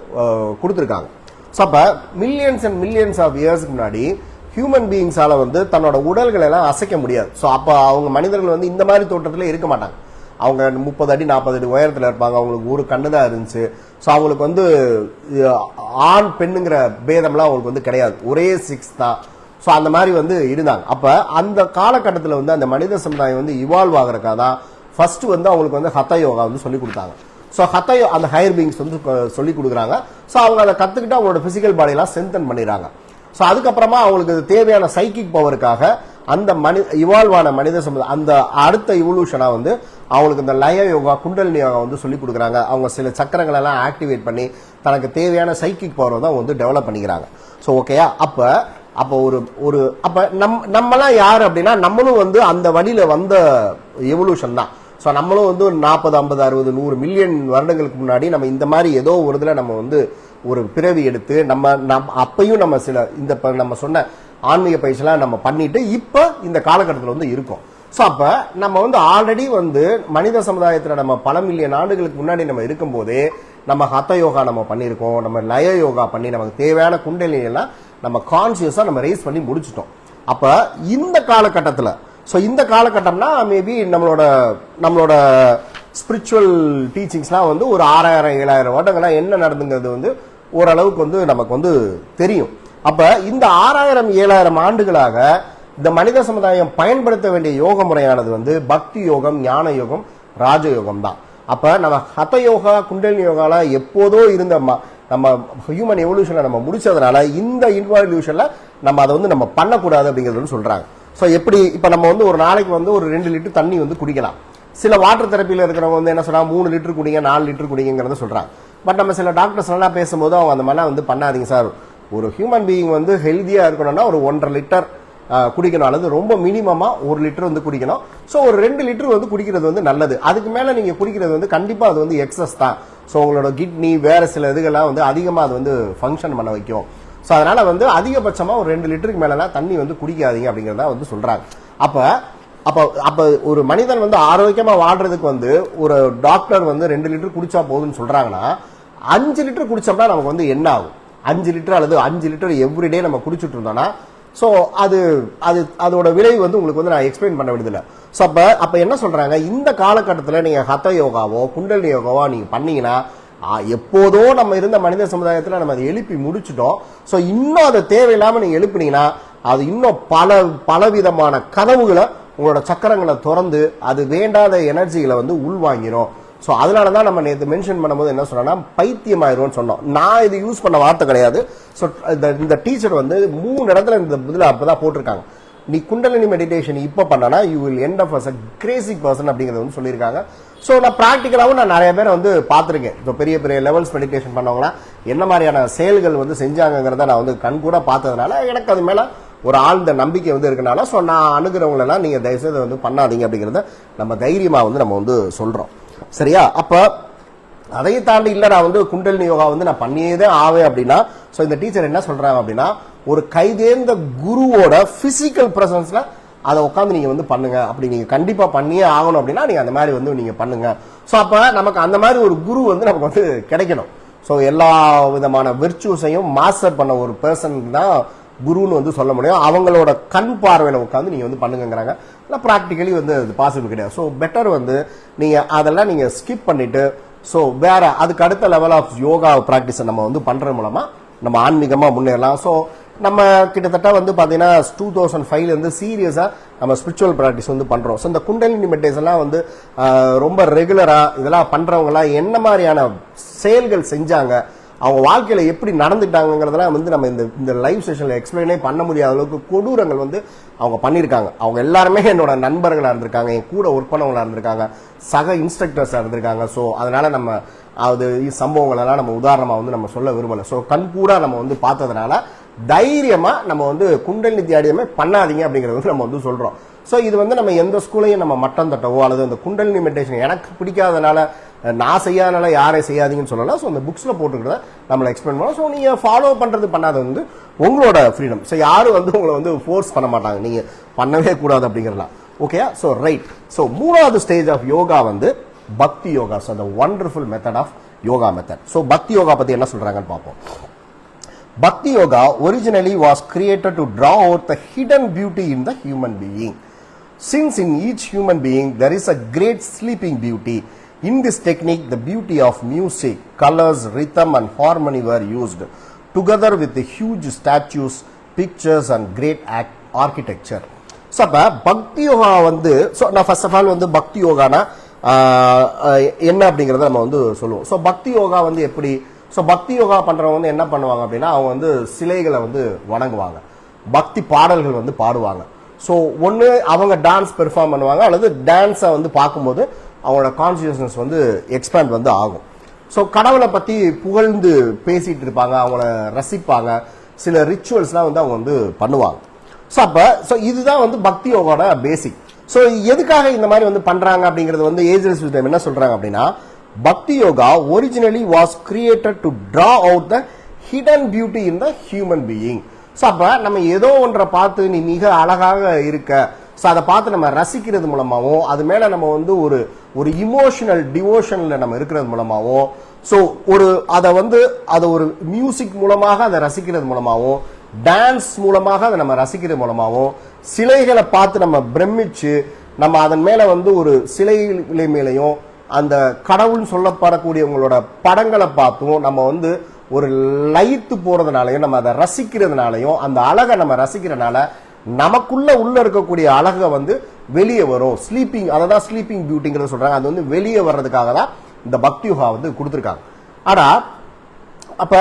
கொடுத்திருக்காங்க. சோ அப்ப மில்லியன்ஸ் அண்ட் மில்லியன்ஸ் ஆஃப் இயர்ஸ்க்கு முன்னாடி ஹியூமன் பீயிங்ஸால வந்து தன்னோட உடல்களை எல்லாம் அசைக்க முடியாது. ஸோ அப்போ அவங்க மனிதர்கள் வந்து இந்த மாதிரி தோற்றத்தில் இருக்க மாட்டாங்க. அவங்க 30 அடி 40 அடி உயரத்தில் இருப்பாங்க. அவங்களுக்கு ஒரு கண்ணு தான் இருந்துச்சு. ஸோ அவங்களுக்கு வந்து ஆண் பெண்ணுங்கிற பேதம்லாம் அவங்களுக்கு வந்து கிடையாது, ஒரே 6 தான். ஸோ அந்த மாதிரி வந்து இருந்தாங்க. அப்போ அந்த காலகட்டத்தில் வந்து அந்த மனித சமுதாயம் வந்து இவால்வ் ஆகிறக்காக தான் ஃபர்ஸ்ட் வந்து அவங்களுக்கு வந்து ஹத யோகா வந்து சொல்லி கொடுத்தாங்க. ஸோ அந்த ஹையர் பீயிங்ஸ் வந்து சொல்லி கொடுக்குறாங்க. ஸோ அவங்க அதை கற்றுக்கிட்டு அவங்களோட பிசிக்கல் பாடியெல்லாம் ஸ்ட்ரென்தன் பண்ணிடுறாங்க. ஸோ அதுக்கப்புறமா அவங்களுக்கு தேவையான சைக்கிக் பவருக்காக அந்த இவால்வான மனித சமுதாயம் அந்த அடுத்த இவல்யூஷனா வந்து அவங்களுக்கு இந்த லய யோகா குண்டலினி யோகா வந்து சொல்லி கொடுக்குறாங்க. அவங்க சில சக்கரங்கள் எல்லாம் ஆக்டிவேட் பண்ணி தனக்கு தேவையான சைக்கிக் பவர் தான் வந்து டெவலப் பண்ணிக்கிறாங்க. ஸோ ஓகேயா, அப்போ நம்மலாம் யார் அப்படின்னா நம்மளும் வந்து அந்த வழியில வந்த எவல்யூஷன் தான். ஸோ நம்மளும் வந்து 40, 50, 60, 100 மில்லியன் வருடங்களுக்கு முன்னாடி நம்ம இந்த மாதிரி ஏதோ ஒரு இதில் நம்ம வந்து ஒரு பிறவி எடுத்து நம்ம அப்பையும் நம்ம சில இந்த நம்ம சொன்ன ஆன்மீக பயிற்சியெல்லாம் நம்ம பண்ணிட்டு இப்போ இந்த காலகட்டத்தில் வந்து இருக்கோம். ஸோ அப்போ நம்ம வந்து ஆல்ரெடி வந்து மனித சமுதாயத்தில் நம்ம பல மில்லியன் ஆண்டுகளுக்கு முன்னாடி நம்ம இருக்கும்போதே நம்ம ஹத யோகா நம்ம பண்ணியிருக்கோம், நம்ம லய யோகா பண்ணி நமக்கு தேவையான குண்டலினியெல்லாம் நம்ம கான்சியஸாக நம்ம ரேஸ் பண்ணி முடிச்சிட்டோம். அப்போ இந்த காலகட்டத்தில் இந்த காலகட்டம்னா மேபி நம்மளோட ஸ்பிரிச்சுவல் டீச்சிங்ஸ்லாம் வந்து ஒரு 6000, 7000 வருடங்கள்லாம் என்ன நடந்துங்கிறது வந்து ஓரளவுக்கு வந்து நமக்கு வந்து தெரியும். அப்ப இந்த 6000, 7000 ஆண்டுகளாக இந்த மனித சமுதாயம் பயன்படுத்த வேண்டிய யோக முறையானது வந்து பக்தி யோகம், ஞான யோகம், ராஜயோகம் தான். அப்ப நம்ம ஹத யோகா குண்டலினி யோகால எப்போதோ இருந்த நம்ம ஹியூமன் எவல்யூஷனை நம்ம முடிச்சதுனால இந்த இன்வால்யூஷன்ல நம்ம அதை வந்து நம்ம பண்ணக்கூடாது அப்படிங்கிறது சொல்றாங்க. ஸோ எப்படி இப்போ நம்ம வந்து ஒரு நாளைக்கு வந்து ஒரு 2 லிட்டர் தண்ணி வந்து குடிக்கலாம். சில வாட்டர் தெரப்பியில் இருக்கிறவங்க வந்து என்ன சொல்றாங்க, 3 லிட்டர் குடிங்க, 4 லிட்டர் குடிங்கிறத சொல்றாங்க. பட் நம்ம சில டாக்டர்ஸ் எல்லாம் பேசும்போது அவங்க அந்த மாதிரிலாம் வந்து பண்ணாதீங்க சார், ஒரு ஹியூமன் பீயிங் வந்து ஹெல்தியா இருக்கணும்னா ஒரு 1.5 லிட்டர் குடிக்கணும், அல்லது ரொம்ப மினிமமா 1 லிட்டர் வந்து குடிக்கணும். ஸோ ஒரு 2 லிட்டர் வந்து குடிக்கிறது வந்து நல்லது. அதுக்கு மேல நீங்க குடிக்கிறது வந்து கண்டிப்பா அது வந்து எக்ஸஸ் தான். ஸோ உங்களோட கிட்னி வேற சில இதுகள்லாம் வந்து அதிகமா அது வந்து ஃபங்க்ஷன் பண்ண வைக்கும். ஸோ அதனால வந்து அதிகபட்சமா ஒரு 2 லிட்டருக்கு மேலாம் தண்ணி வந்து குடிக்காதீங்க அப்படிங்கிறத வந்து சொல்றாங்க. அப்ப ஒரு மனிதன் வந்து ஆரோக்கியமா வாழ்றதுக்கு வந்து ஒரு டாக்டர் வந்து 2 லிட்டர் குடிச்சா போதும்னு சொல்றாங்கன்னா 5 லிட்டர் குடிச்சோம்னா நமக்கு வந்து என்ன ஆகும்? 5 லிட்டர் அல்லது 5 லிட்டர் எவ்ரிடே நம்ம குடிச்சுட்டு இருந்தோம்னா ஸோ அதோட விளைவு வந்து உங்களுக்கு வந்து நான் எக்ஸ்பிளைன் பண்ண வேண்டியதில்லை. ஸோ அப்ப என்ன சொல்றாங்க, இந்த காலகட்டத்தில் நீங்க ஹத யோகாவோ குண்டலினி யோகாவோ நீங்க பண்ணீங்கன்னா எப்போதோ நம்ம இருந்த மனித சமுதாயத்தில் நம்ம அதை எழுப்பி முடிச்சுட்டோம். ஸோ இன்னும் அதை தேவையில்லாம நீங்க எழுப்பினீங்கன்னா அது இன்னும் பலவிதமான கதவுகளை உங்களோட சக்கரங்களை திறந்து அது வேண்டாத எனர்ஜிகளை வந்து உள்வாங்கிரும். ஸோ அதனாலதான் நம்ம நேற்று மென்ஷன் பண்ணும்போது என்ன சொன்னா பைத்தியமாயிரும்னு சொன்னோம். நான் இது யூஸ் பண்ண வார்த்தை கிடையாது. ஸோ இந்த டீச்சர் வந்து 3 இடத்துல இந்த இதில் அப்பதான் போட்டிருக்காங்க, நீ குண்டலினி மெடிடேஷன் இப்ப பண்ணனா you will end up as a crazy person அப்படிங்கறது வந்து சொல்லியிருக்காங்க. ஸோ நான் ப்ராக்டிக்கலாவும் நான் நிறைய பேரை வந்து பார்த்துருக்கேன். இப்போ பெரிய பெரிய லெவல்ஸ் மெடிடேஷன் பண்ணவங்களா என்ன மாதிரியான செயல்கள் வந்து செஞ்சாங்கிறத நான் வந்து கண்கூட பார்த்ததுனால எனக்கு அது மேல ஒரு ஆழ்ந்த நம்பிக்கை வந்து இருக்கனால ஸோ நான் அணுகிறவங்களெல்லாம் நீங்க தயவுசெய்து வந்து பண்ணாதீங்க அப்படிங்கிறத நம்ம தைரியமா வந்து நம்ம வந்து சொல்றோம். சரியா? அப்ப அதையும் தாண்டி இல்ல நான் வந்து குண்டலினி யோகா வந்து நான் பண்ணியதே ஆவேன் அப்படின்னா ஸோ இந்த டீச்சர் என்ன சொல்றாங்க அப்படின்னா ஒரு கைதேர்ந்த குருவோட பிசிக்கல் பிரசன்ஸ்ல அதை உட்காந்து நீங்க வந்து பண்ணுங்க. அப்படி நீங்க கண்டிப்பா பண்ணியே ஆகணும் அப்படின்னா நீங்க அந்த மாதிரி வந்து நீங்க பண்ணுங்க. ஸோ அப்ப நமக்கு அந்த மாதிரி ஒரு குரு வந்து நமக்கு வந்து கிடைக்கணும். ஸோ எல்லா விதமான விர்ச்சுஸையும் மாஸ்டர் பண்ண ஒரு பர்சன் தான் குருன்னு வந்து சொல்ல முடியும். அவங்களோட கண் பார்வையில உட்காந்து நீங்க வந்து பண்ணுங்கிறாங்க. இல்லை ப்ராக்டிக்கலி வந்து அது பாசிபிள் கிடையாது. ஸோ பெட்டர் வந்து நீங்க அதெல்லாம் நீங்க ஸ்கிப் பண்ணிட்டு ஸோ வேற அதுக்கு அடுத்த லெவல் ஆஃப் யோகா ப்ராக்டிஸை நம்ம வந்து பண்றது மூலமா நம்ம ஆன்மீகமா முன்னேறலாம். ஸோ நம்ம கிட்டத்தட்ட வந்து பாத்தீங்கன்னா 2005 இருந்து சீரியஸா நம்ம ஸ்பிரிச்சுவல் ப்ராக்டிஸ் வந்து பண்றோம். ஸோ இந்த குண்டலினி மெடிடேஷன்லாம் வந்து ரொம்ப ரெகுலரா இதெல்லாம் பண்றவங்க எல்லாம் என்ன மாதிரியான செயல்கள் செஞ்சாங்க, அவங்க வாழ்க்கையில எப்படி நடந்துட்டாங்கிறதெல்லாம் வந்து நம்ம இந்த லைவ் செஷன்ல எக்ஸ்பிளைனே பண்ண முடியாத அளவுக்கு கொடூரங்கள் வந்து அவங்க பண்ணியிருக்காங்க. அவங்க எல்லாருமே என்னோட நண்பர்களா இருந்திருக்காங்க, என் கூட ஒர்க் பண்ணவங்களா இருந்திருக்காங்க, சக இன்ஸ்ட்ரக்டர்ஸா இருந்திருக்காங்க. ஸோ அதனால நம்ம அது சம்பவங்கள் எல்லாம் நம்ம உதாரணமா வந்து நம்ம சொல்ல விரும்பல. ஸோ கண் கூட நம்ம வந்து பார்த்ததுனால தைரியமா நம்ம வந்து குண்டலினி தியானமே பண்ணாதீங்க அப்படிங்கறது வந்து நம்ம வந்து சொல்றோம். ஸோ இது வந்து நம்ம எந்த ஸ்கூலையும் நம்ம மட்டம் தட்டவோ அல்லது அந்த குண்டலினி மெடிடேஷன் எனக்கு பிடிக்காதனால நான் செய்யாதனால யாரை செய்யாதீங்கன்னு சொல்லலாம். ஸோ அந்த புக்ஸ்ல போட்டுக்கிறத நம்மளை எக்ஸ்பிளைன் பண்ணலாம். ஸோ நீங்க ஃபாலோ பண்றது பண்ணாத வந்து உங்களோட ஃப்ரீடம். ஸோ யாரும் வந்து உங்களை வந்து ஃபோர்ஸ் பண்ண மாட்டாங்க, நீங்க பண்ணவே கூடாது அப்படிங்கிறலாம். Okay, so right. ஸோ 3வது ஸ்டேஜ் ஆஃப் யோகா வந்து பக்தி யோகா. ஸோ அந்த wonderful method of yoga method. So bhakti yoga பத்தி என்ன சொல்றாங்கன்னு பார்ப்போம். Bhakti Yoga originally was created to draw out the hidden beauty in the human being. Since in each human being there is a great sleeping beauty, in this technique the beauty of music, colors, rhythm and harmony were used. Together with the huge statues, pictures and great architecture. So அப்போ பக்தி யோகா வந்து so நான் first of all வந்து பக்தி யோகானா என்ன அப்படிங்கிறத நம்ம வந்து சொல்லுவோம். ஸோ பக்தி யோகா வந்து எப்படி? ஸோ பக்தி யோகா பண்ணுறவங்க வந்து என்ன பண்ணுவாங்க அப்படின்னா, அவங்க வந்து சிலைகளை வந்து வணங்குவாங்க, பக்தி பாடல்கள் வந்து பாடுவாங்க. ஸோ ஒன்று அவங்க டான்ஸ் பெர்ஃபார்ம் பண்ணுவாங்க, அல்லது டான்ஸை வந்து பார்க்கும்போது அவங்களோட கான்சியஸ்னஸ் வந்து எக்ஸ்பேண்ட் வந்து ஆகும். ஸோ கடவுளை பற்றி புகழ்ந்து பேசிட்டு இருப்பாங்க, அவங்கள ரசிப்பாங்க, சில ரிச்சுவல்ஸ்லாம் வந்து அவங்க வந்து பண்ணுவாங்க. ஸோ இதுதான் வந்து பக்தி யோகாவோட பேசிக். ஸோ எதுக்காக இந்த மாதிரி வந்து பண்றாங்க அப்படிங்கிறது வந்து ஏஞ்சல்ஸ் விஸ்டம் என்ன சொல்றாங்க அப்படின்னா, பக்தி yoga originally was created to draw out the hidden beauty in the human being. So அப்ப நம்ம ஏதோ ஒன்றை பார்த்து நீ மிக அழகாக இருக்க, ஸோ அதை பார்த்து நம்ம ரசிக்கிறது மூலமாகவும், அது மேல நம்ம வந்து ஒரு இமோஷனல் டிவோஷன்ல நம்ம இருக்கிறது மூலமாகவும், ஸோ அதை ஒரு மியூசிக் மூலமாக அதை ரசிக்கிறது மூலமாகவும், டான்ஸ் மூலமாக அதை நம்ம ரசிக்கிறது மூலமாகவும், சிலைகளை பார்த்து நம்ம பிரமிச்சு நம்ம அதன் மேல வந்து ஒரு சிலை மேலையும் அந்த கடவுள் சொல்லப்படக்கூடியவங்களோட படங்களை பார்த்தும் நம்ம வந்து ஒரு லயித்து போறதுனாலையும், நம்ம அதை ரசிக்கிறதுனாலையும், அந்த அழகை நம்ம ரசிக்கிறதுனால நமக்குள்ள இருக்கக்கூடிய அழகை வந்து வெளியே வரும். ஸ்லீப்பிங், அதான் ஸ்லீப்பிங் பியூட்டிங்கிறத சொல்றாங்க. அது வந்து வெளியே வர்றதுக்காக தான் இந்த பக்தி யோகா வந்து கொடுத்துருக்காங்க. ஆனா அப்ப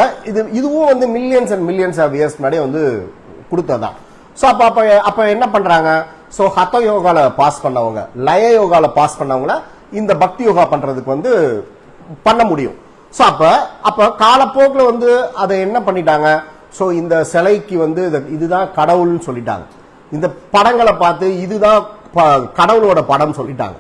இதுவும் வந்து millions and millions of years முன்னாடி வந்து கொடுத்ததான். ஸோ அப்ப என்ன பண்றாங்க? ஸோ ஹத யோகால பாஸ் பண்ணவங்க, லய யோகால பாஸ் பண்ணவங்கள இந்த பக்தி யோகா பண்றதுக்கு வந்து பண்ண முடியும். ஸோ அப்ப காலப்போக்கில் வந்து அதை என்ன பண்ணிட்டாங்க? ஸோ இந்த சிலைக்கு வந்து இதுதான் கடவுள்னு சொல்லிட்டாங்க. இந்த படங்களை பார்த்து இதுதான் கடவுளோட படம் சொல்லிட்டாங்க.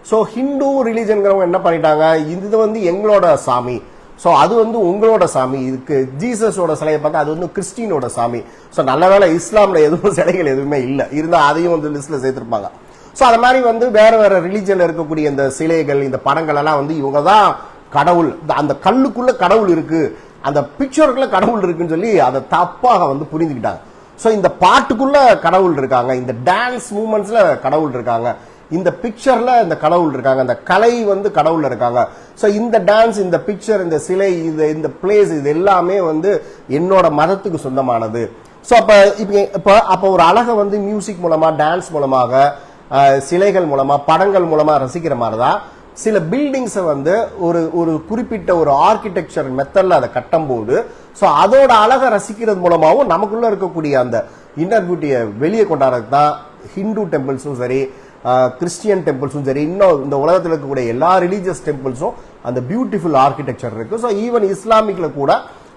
ஸோ ஹிந்து ரிலிஜன்கிறவங்க என்ன பண்ணிட்டாங்க? இது வந்து எங்களோட சாமி, ஸோ அது வந்து உங்களோட சாமி. இதுக்கு ஜீசஸோட சிலையை பார்த்தா அது வந்து கிறிஸ்டினோட சாமி. ஸோ நல்ல வேளை இஸ்லாம்ல எதுவும் சிலைகள் எதுவுமே இல்லை, இருந்தால் அதையும் வந்து லிஸ்ட்ல சேர்த்திருப்பாங்க. ஸோ அது மாதிரி வந்து வேற வேற ரிலிஜன்ல இருக்கக்கூடிய இந்த சிலைகள், இந்த படங்கள் எல்லாம் வந்து இவங்க தான் கடவுள், அந்த கல்லுக்குள்ள கடவுள் இருக்கு, அந்த பிக்சருக்குள்ள கடவுள் இருக்குன்னு சொல்லி அதை தப்பாக வந்து புரிஞ்சுக்கிட்டாங்க. ஸோ இந்த பாட்டுக்குள்ள கடவுள் இருக்காங்க, இந்த டான்ஸ் மூமெண்ட்ஸ்ல கடவுள் இருக்காங்க, இந்த பிக்சர்ல இந்த கடவுள் இருக்காங்க, இந்த கலை வந்து கடவுள் இருக்காங்க. ஸோ இந்த டான்ஸ், இந்த பிக்சர், இந்த சிலை, இந்த பிளேஸ், இது எல்லாமே வந்து என்னோட மதத்துக்கு சொந்தமானது. ஸோ அப்ப ஒரு அழகை வந்து மியூசிக் மூலமா, டான்ஸ் மூலமாக, சிலைகள் மூலமா, படங்கள் மூலமா ரசிக்கிற மாதிரிதான் சில பில்டிங்ஸை வந்து ஒரு குறிப்பிட்ட ஒரு ஆர்கிடெக்சர் மெத்தட்ல அதை கட்டும் போது, ஸோ அதோட அழகை ரசிக்கிறது மூலமாகவும் நமக்குள்ள இருக்கக்கூடிய அந்த இன்னர் பியூட்டியை வெளியே கொண்டாடுறது தான் ஹிந்து டெம்பிள்ஸும் சரி, கிறிஸ்டியன் டெம்பிள்ஸும் சரி, இன்னும் இந்த உலகத்தில் இருக்கக்கூடிய எல்லா ரிலீஜியஸ் டெம்பிள்ஸும் அந்த பியூட்டிஃபுல் ஆர்கிடெக்சர் இருக்கு. ஸோ ஈவன் இஸ்லாமிக்ல கூட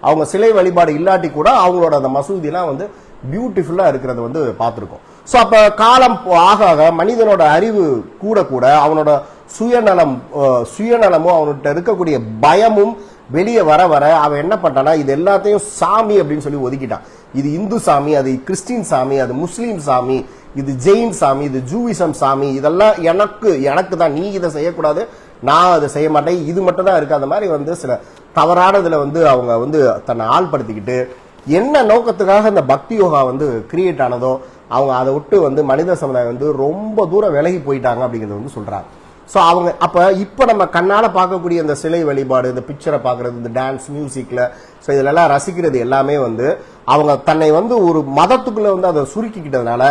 அவங்க சிலை வழிபாடு இல்லாட்டி கூட அவங்களோட அந்த மசூதிலாம் வந்து பியூட்டிஃபுல்லா இருக்கிறத வந்து பார்த்துருக்கோம். ஸோ அப்ப காலம் ஆக ஆக மனிதனோட அறிவு கூட கூட அவனோட சுயநலமும் அவன்கிட்ட இருக்கக்கூடிய பயமும் வெளியே வர வர அவன் என்ன பண்ணானா, இது எல்லாத்தையும் சாமி அப்படின்னு சொல்லி ஒதுக்கிட்டான். இது இந்து சாமி, அது கிறிஸ்டின் சாமி, அது முஸ்லீம் சாமி, இது ஜெயின் சாமி, இது ஜூவிசம் சாமி, இதெல்லாம் எனக்கு தான், நீ இதை செய்யக்கூடாது, நான் அதை செய்ய மாட்டேன், இது மட்டும் தான் இருக்கு. அந்த மாதிரி வந்து சில தவறானதுல வந்து அவங்க வந்து தன்னை ஆள்படுத்திக்கிட்டு என்ன நோக்கத்துக்காக இந்த பக்தி யோகா வந்து கிரியேட் ஆனதோ அவங்க அதை விட்டு வந்து மனித சமுதாயம் வந்து ரொம்ப தூரம் விலகி போயிட்டாங்க அப்படிங்கிறது வந்து சொல்றாங்க. ஸோ அவங்க இப்ப நம்ம கண்ணால பார்க்கக்கூடிய இந்த சிலை வழிபாடு, இந்த பிக்சரை பார்க்கறது, இந்த டான்ஸ் மியூசிக்ல, ஸோ இதெல்லாம் ரசிக்கிறது எல்லாமே வந்து அவங்க தன்னை வந்து ஒரு மதத்துக்குள்ள வந்து அதை சுருக்கிக்கிட்டதுனால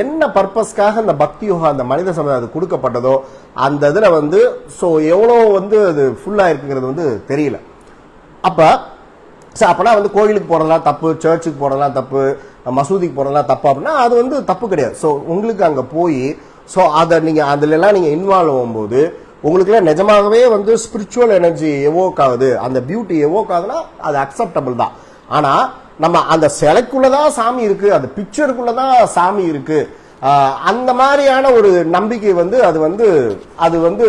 என்ன பர்பஸ்க்காக இந்த பக்தி யோகா அந்த மனித சமுதாயம் கொடுக்கப்பட்டதோ அந்த இதுல வந்து ஸோ எவ்வளோ வந்து அது ஃபுல்லா இருக்குங்கிறது வந்து தெரியல. அப்பனா வந்து கோயிலுக்கு போறதெல்லாம் தப்பு, சர்ச்சுக்கு போறதெல்லாம் தப்பு, மசூதிக்கு போறதெல்லாம் தப்பு அப்படின்னா அது வந்து தப்பு கிடையாது. ஸோ உங்களுக்கு அங்க போய் ஸோ அதை நீங்க அதுல எல்லாம் நீங்க இன்வால்வ் ஆகும்போது உங்களுக்கு நிஜமாகவே வந்து ஸ்பிரிச்சுவல் எனர்ஜி எவோக் ஆகுது, அந்த பியூட்டி எவோக் ஆகுதுன்னா அது அக்செப்டபிள் தான். ஆனா நம்ம அந்த சிலைக்குள்ளதான் சாமி இருக்கு, அந்த பிக்சருக்குள்ளதான் சாமி இருக்கு, அந்த மாதிரியான ஒரு நம்பிக்கை வந்து அது வந்து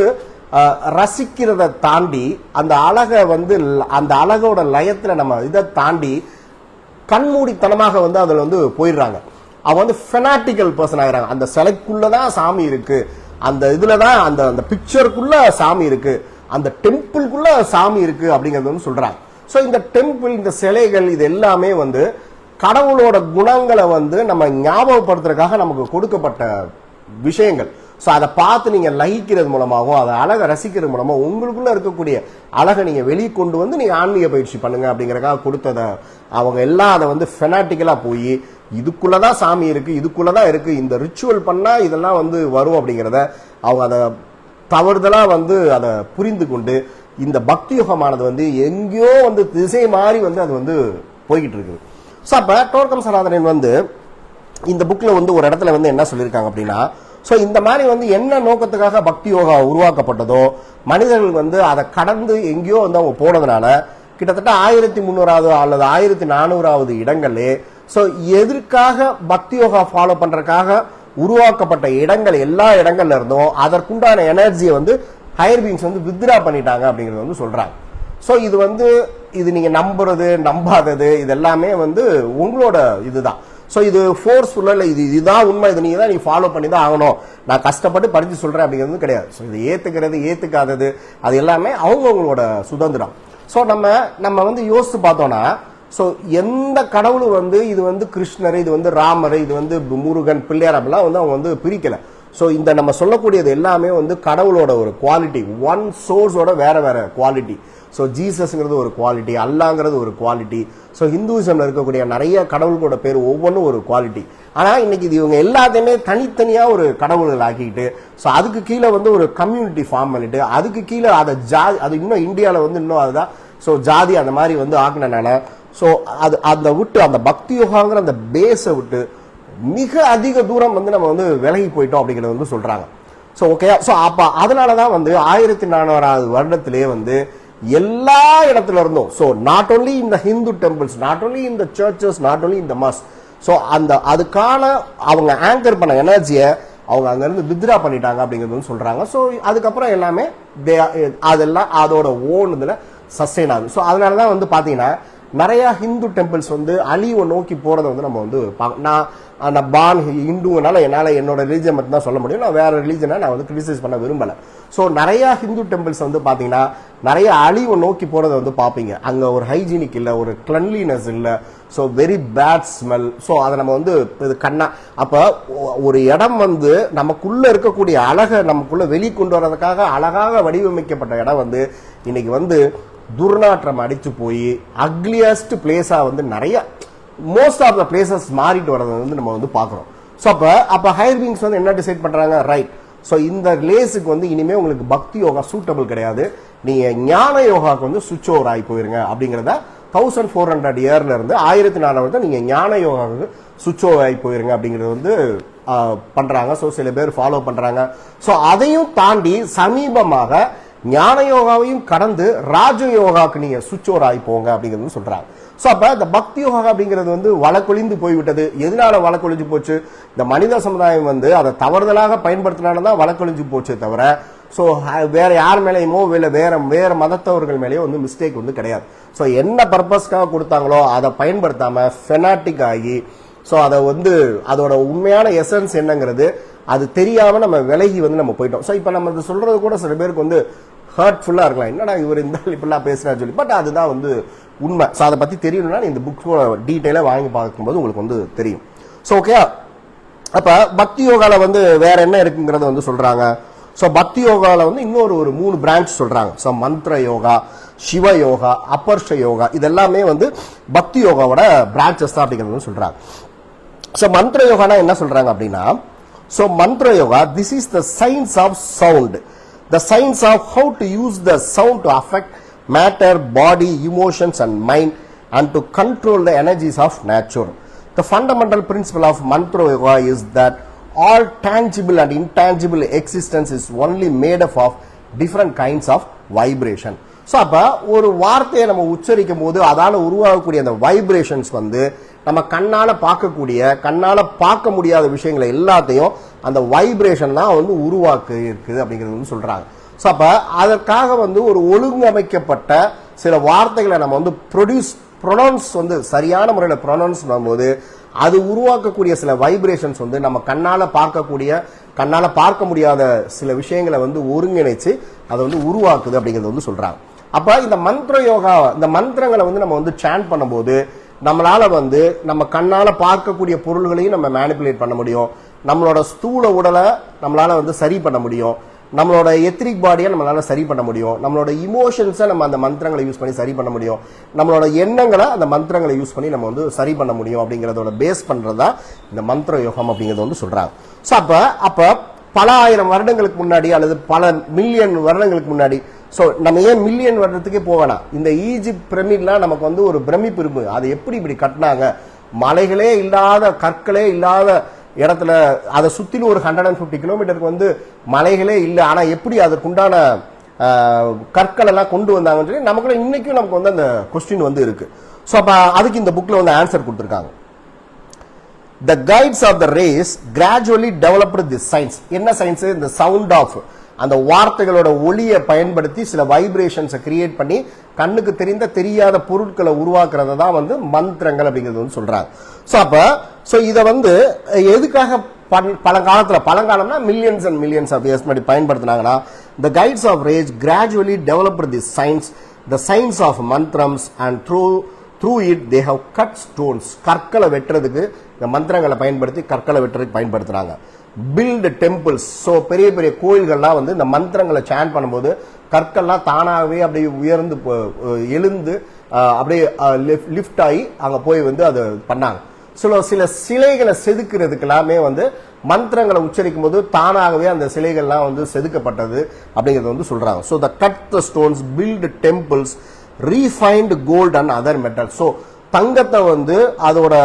ரசிக்கிறத தாண்டி அந்த அழகை வந்து அந்த அழகோட லயத்துல நம்ம இதை தாண்டி கண்மூடித்தனமாக வந்து அதுல வந்து போயிடுறாங்க. அவங்க வந்து ஃபெனாட்டிக்கல் பர்சன் ஆகிறாங்க. அந்த சிலைக்குள்ளதான் சாமி இருக்கு, அந்த இதுலதான் அந்த பிக்சருக்குள்ள சாமி இருக்கு, அந்த டெம்பிள்குள்ள சாமி இருக்கு அப்படிங்கறது வந்து சொல்றாங்க. ஸோ இந்த டெம்பிள், இந்த சிலைகள், இது எல்லாமே வந்து கடவுளோட குணங்களை வந்து நம்ம ஞாபகப்படுத்துறதுக்காக நமக்கு கொடுக்கப்பட்ட விஷயங்கள். ஸோ அதை பார்த்து நீங்க லயிக்கிறது மூலமாகவும் அதை அழகை ரசிக்கிறது மூலமா உங்களுக்குள்ள இருக்கக்கூடிய அழகை நீங்க வெளியே கொண்டு வந்து நீங்க ஆன்மீக பயிற்சி பண்ணுங்க அப்படிங்கறதுக்காக கொடுத்ததை அவங்க எல்லாம் அதை வந்து ஃபெனாட்டிக்கலா போய் இதுக்குள்ளதான் சாமி இருக்கு, இதுக்குள்ளதான் இருக்கு, இந்த ரிச்சுவல் பண்ணா இதெல்லாம் வந்து வரும் அப்படிங்கிறத அவங்க அதை தவறுதலா வந்து அதை புரிந்து கொண்டு இந்த பக்தி யுகமானது வந்து எங்கேயோ வந்து திசை மாறி வந்து அது வந்து போய்கிட்டு இருக்குது. ஸோ அப்ப டோர்கம் சனாதனன் வந்து இந்த புக்ல வந்து ஒரு இடத்துல வந்து என்ன சொல்லியிருக்காங்க அப்படின்னா, ஸோ இந்த மாதிரி வந்து என்ன நோக்கத்துக்காக பக்தி யோகா உருவாக்கப்பட்டதோ மனிதர்கள் வந்து அதை கடந்து எங்கேயோ வந்து அவங்க போனதுனால கிட்டத்தட்ட 1300 அல்லது 1400 இடங்கள்லே ஸோ எதற்காக பக்தி யோகா ஃபாலோ பண்றதுக்காக உருவாக்கப்பட்ட இடங்கள் எல்லா இடங்கள்ல இருந்தும் அதற்குண்டான எனர்ஜியை வந்து ஹையர் பீயிங்ஸ் வந்து வித்ரா பண்ணிட்டாங்க அப்படிங்கிறது வந்து சொல்றாங்க. ஸோ இது வந்து இது நீங்க நம்புறது நம்பாதது இது எல்லாமே வந்து உங்களோட இதுதான். ஸோ இது ஃபோர்ஸ்ஃபுல்லா இல்லை, இதுதான் உண்மை, இது நீங்க தான் நீ ஃபாலோ பண்ணி தான் ஆகணும், நான் கஷ்டப்பட்டு படிச்சு சொல்றேன் அப்படிங்கிறது கிடையாது. ஸோ இது ஏத்துக்கிறது ஏத்துக்காதது அது எல்லாமே அவங்கவுங்களோட சுதந்திரம். ஸோ நம்ம வந்து யோசித்து பார்த்தோம்னா, ஸோ எந்த கடவுளும் வந்து இது வந்து கிருஷ்ணர், இது வந்து ராமர், இது வந்து முருகன், பிள்ளையார் அப்படிலாம் வந்து அவங்க வந்து பிரிக்கல. ஸோ இந்த நம்ம சொல்லக்கூடியது எல்லாமே வந்து கடவுளோட ஒரு குவாலிட்டி, ஒன் சோர்ஸோட வேற வேற குவாலிட்டி. ஸோ ஜீசஸ்ங்கிறது ஒரு குவாலிட்டி, அல்லாங்கிறது ஒரு குவாலிட்டி. ஸோ ஹிந்துவிசம்ல இருக்கக்கூடிய நிறைய கடவுள்களோட பேர் ஒவ்வொன்றும் ஒரு குவாலிட்டி. ஆனால் இன்னைக்கு இது இவங்க எல்லாத்தையுமே தனித்தனியா ஒரு கடவுள்கள் ஆக்கிக்கிட்டு ஸோ அதுக்கு கீழே வந்து ஒரு கம்யூனிட்டி ஃபார்ம் பண்ணிட்டு அதுக்கு கீழே அதை அது இன்னும் இந்தியாவில் வந்து இன்னும் அதுதான் ஸோ ஜாதி அந்த மாதிரி வந்து ஆக்கினனால ஸோ அது அந்த விட்டு அந்த பக்தி யோகாங்கிற அந்த பேஸை விட்டு மிக அதிக தூரம் வந்து நம்ம வந்து விலகி போயிட்டோம் அப்படிங்கிறத வந்து சொல்றாங்க. ஸோ ஓகே, ஸோ அப்ப அதனாலதான் வந்து 1400 வருடத்திலே வந்து எல்லா இடத்துல இருந்தும் ஸோ நாட் ஓன்லி இந்த ஹிந்து டெம்பிள்ஸ், நாட் ஓன்லி இந்த சர்ச்சஸ், நாட் ஓன்லி இந்த மாஸ், ஸோ அந்த அதுக்கான அவங்க ஆங்கர் பண்ண எனர்ஜியை அவங்க அங்கிருந்து வித்ரா பண்ணிட்டாங்க அப்படிங்கிறது வந்து சொல்றாங்க. ஸோ அதுக்கப்புறம் எல்லாமே அதெல்லாம் அதோட ஓன் இதுல சஸ்டெயின் ஆகுது. ஸோ அதனாலதான் வந்து பாத்தீங்கன்னா நிறைய ஹிந்து டெம்பிள்ஸ் வந்து அழிவை நோக்கி போறதை வந்து நம்ம வந்து நான் பான் ஹிந்துனால என்னால் என்னோட ரிலீஜன் மட்டும் தான் சொல்ல முடியும், நான் வேற ரிலீஜனை நான் வந்து கிரிட்டிசைஸ் பண்ண விரும்பல. ஸோ நிறைய ஹிந்து டெம்பிள்ஸ் வந்து பாத்தீங்கன்னா நிறைய அழிவை நோக்கி போறதை வந்து பார்ப்பீங்க. அங்க ஒரு ஹைஜீனிக் இல்லை, ஒரு கிளன்லினஸ் இல்லை, so very bad smell. So அதை நம்ம வந்து இது கண்ணா அப்ப ஒரு இடம் வந்து நமக்குள்ள இருக்கக்கூடிய அழகை நமக்குள்ள வெளிக்கொண்டு வர்றதுக்காக அழகாக வடிவமைக்கப்பட்ட இடம் வந்து இன்னைக்கு வந்து துர்நாற்றம் அடிச்சு போய் அக்லியஸ்ட் பிளேஸா வந்து நிறைய மோஸ்ட் ஆஃப் த பிளேசஸ் மாறிட்டு வரதை வந்து நம்ம வந்து பாக்குறோம். ஸோ அப்ப ஹையர் பீயிங்ஸ் வந்து என்ன டிசைட் பண்றாங்க, ரைட், ஸோ இந்த லேஸுக்கு வந்து இனிமே உங்களுக்கு பக்தி யோகா சூட்டபிள் கிடையாது, நீங்க ஞான யோகாக்கு வந்து சுவிட்ச் ஓவர் ஆகி போயிருங்க அப்படிங்கிறத 1400 இயர்ல இருந்து 1400 நீங்க ஞான யோகாவுக்கு சுவிட்ச் ஓவர் ஆகி போயிருங்க அப்படிங்கிறது வந்து பண்றாங்க. ஸோ சில பேர் ஃபாலோ பண்றாங்க. ஸோ அதையும் தாண்டி சமீபமாக ஞான யோகாவையும் கடந்து ராஜ யோகாவுக்கு நீங்க சுவிட்ச் ஓவர் ஆகி போங்க அப்படிங்கிறது சொல்றாங்க. ஸோ அப்ப இந்த பக்தி யோகா அப்படிங்கிறது வந்து வழக்கொழிந்து போய்விட்டது. எதனால வழக்கொழிஞ்சு போச்சு, இந்த மனித சமுதாயம் வந்து அதை தவறுதலாக பயன்படுத்தினால்தான் வழக்கொழிஞ்சு போச்சே தவிர ஸோ வேற யார் மேலேயுமோ இல்லை வேற மதத்தவர்கள் மேலேயோ வந்து மிஸ்டேக் வந்து கிடையாது. ஸோ என்ன பர்பஸ்க்காக கொடுத்தாங்களோ அதை பயன்படுத்தாம ஃபெனாட்டிக் ஆகி ஸோ அதை வந்து அதோட உண்மையான எசன்ஸ் என்னங்கிறது அது தெரியாம நம்ம விலகி வந்து நம்ம போயிட்டோம். ஸோ இப்போ நம்ம சொல்றது கூட சில பேருக்கு வந்து ஹர்ட்ஃபுல்லா இருக்கலாம், என்னடா இவர் இந்த இப்படிலாம் பேசுறாரு சொல்லி, பட் அதுதான் வந்து உண்மை. ஸோ அதை பத்தி தெரியணும்னா இந்த புக்கோட டீட்டெயிலாக வாங்கி பார்க்கும்போது உங்களுக்கு வந்து தெரியும். ஸோ ஓகே, அப்ப பக்தி யோகால வந்து வேற என்ன இருக்குங்கிறத வந்து சொல்றாங்க. ஸோ பக்தி யோகால வந்து இன்னொரு 3 பிரான்ச் சொல்றாங்க. ஸோ மந்திர யோகா, சிவ யோகா, அப்பர்ஷ யோகா, இதெல்லாமே வந்து பக்தி யோகாவோட பிரான்சஸ் தான் அப்படிங்கிறது சொல்றாங்க. ஸோ மந்திர யோகானா என்ன சொல்றாங்க அப்படின்னா, so mantra yoga this is the science of sound, the science of how to use the sound to affect matter, body, emotions and mind and to control the energies of nature. The fundamental principle of mantra yoga is that all tangible and intangible existence is only made up of different kinds of vibration. So அப்ப ஒரு வார்த்தையை நம்ம உச்சரிக்கும் போது அதால உருவாகக்கூடிய அந்த vibrations வந்து நம்ம கண்ணால பார்க்க முடியாத விஷயங்களை எல்லாத்தையும் அந்த வைப்ரேஷன் தான் வந்து உருவாக்கு இருக்குது அப்படிங்கிறது வந்து சொல்றாங்க. ஸோ அப்ப அதற்காக வந்து ஒரு ஒழுங்கமைக்கப்பட்ட சில வார்த்தைகளை நம்ம வந்து ப்ரொனவுன்ஸ் வந்து சரியான முறையில் ப்ரொனவுன்ஸ் பண்ணும்போது அது உருவாக்கக்கூடிய சில வைப்ரேஷன்ஸ் வந்து நம்ம கண்ணால பார்க்க முடியாத சில விஷயங்களை வந்து ஒருங்கிணைச்சு அதை வந்து உருவாக்குது அப்படிங்கிறது வந்து சொல்றாங்க. அப்ப இந்த மந்திர யோகா, இந்த மந்திரங்களை வந்து நம்ம வந்து சாண்ட் பண்ணும்போது நம்மளால வந்து நம்ம கண்ணால பார்க்கக்கூடிய பொருள்களையும் நம்ம மேனிபுலேட் பண்ண முடியும், நம்மளோட ஸ்தூல உடலை நம்மளால வந்து சரி பண்ண முடியும், நம்மளோட எத்ரிக் பாடியை நம்மளால சரி பண்ண முடியும், நம்மளோட இமோஷன்ஸை நம்ம அந்த மந்திரங்களை யூஸ் பண்ணி சரி பண்ண முடியும், நம்மளோட எண்ணங்களை அந்த மந்திரங்களை யூஸ் பண்ணி நம்ம வந்து சரி பண்ண முடியும் அப்படிங்கிறதோட பேஸ் பண்றதா இந்த மந்திர யோகம் அப்படிங்கிறது வந்து சொல்றாங்க. ஸோ அப்ப பல ஆயிரம் வருடங்களுக்கு முன்னாடி அல்லது பல மில்லியன் வருடங்களுக்கு முன்னாடி, ஸோ நம்ம ஏன் மில்லியன் வருடத்துக்கே போவேனா, இந்த ஈஜிப்ட் பிரமிட்லாம் நமக்கு வந்து ஒரு பிரமிப்பு இருக்கு. அது எப்படி இப்படி கட்டினாங்க, மலைகளே இல்லாத கற்களே இல்லாத இடத்துல அதை சுற்றிலும் ஒரு 150 கிலோமீட்டருக்கு வந்து மலைகளே இல்லை, ஆனால் எப்படி அதற்குண்டான கற்கள் எல்லாம் கொண்டு வந்தாங்கன்னு சொல்லி நமக்குள்ள இன்னைக்கும் நமக்கு வந்து அந்த கொஸ்டின் வந்து இருக்கு. ஸோ அப்போ அதுக்கு இந்த புக்கில் வந்து ஆன்சர் கொடுத்துருக்காங்க. The guides of the race gradually developed this science. என்ன சயின்ஸ்? இந்த சவுண்ட் ஆஃப் அந்த வார்த்தைகளோட ஒளியை பயன்படுத்தி சில வைப்ரேஷன்ஸை கிரியேட் பண்ணி கண்ணுக்கு தெரியாத பொருட்களை உருவாக்குறத தான் வந்து மந்திரங்கள் அப்படிங்கிறது வந்து சொல்றாங்க. ஸோ இதை வந்து எதுக்காக பழங்காலம்னா millions and millions of years முன்னாடி பயன்படுத்தினாங்கன்னா, the guides of race gradually developed this science, the science of mantrams, and through it they have cut stones. கற்களை வெட்டுறதுக்கு இந்த மந்திரங்களை பயன்படுத்தி கற்களை வெட்டுறதுக்கு பயன்படுத்துறாங்க. பில்ட் டெம்பிள்ஸ், ஸோ பெரிய பெரிய கோயில்கள்லாம் வந்து இந்த மந்திரங்களை சாண்ட் பண்ணும்போது கற்கள்லாம் தானாகவே அப்படியே உயர்ந்து எழுந்து அப்படியே லிஃப்ட் ஆகி அங்கே போய் வந்து அது பண்ணாங்க. சில சிலைகளை செதுக்கிறதுக்கு எல்லாமே வந்து மந்திரங்களை உச்சரிக்கும் போது தானாகவே அந்த சிலைகள்லாம் வந்து செதுக்கப்பட்டது அப்படிங்கிறது வந்து சொல்றாங்க. So they cut the stones, build temples, refined gold and other metal. So தங்கத்தை வந்து அதோட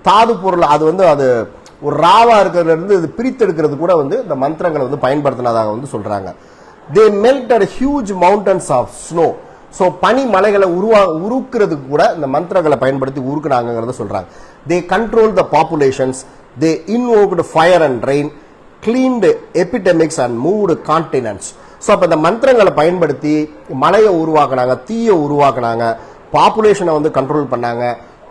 தாது பொருள் அது வந்து அது ஒரு ராவா இருக்கிறதுல இருந்து இது பிரித்தெடுக்கிறது கூட வந்து இந்த மந்திரங்களை வந்து பயன்படுத்தினதாக வந்து சொல்றாங்க. They melted huge mountains of snow. So பனி மலைகளை உருக்குறதுக்கு கூட இந்த மந்திரங்களை பயன்படுத்தி உருக்குனாங்கிறத சொல்றாங்க. They control the populations, they invoked fire and rain, cleaned epidemics and moved continents. So அப்போ இந்த மந்திரங்களை பயன்படுத்தி மலையை உருவாக்குனாங்க, தீயை உருவாக்குனாங்க, பாப்புலேஷனை வந்து கண்ட்ரோல் பண்ணாங்க,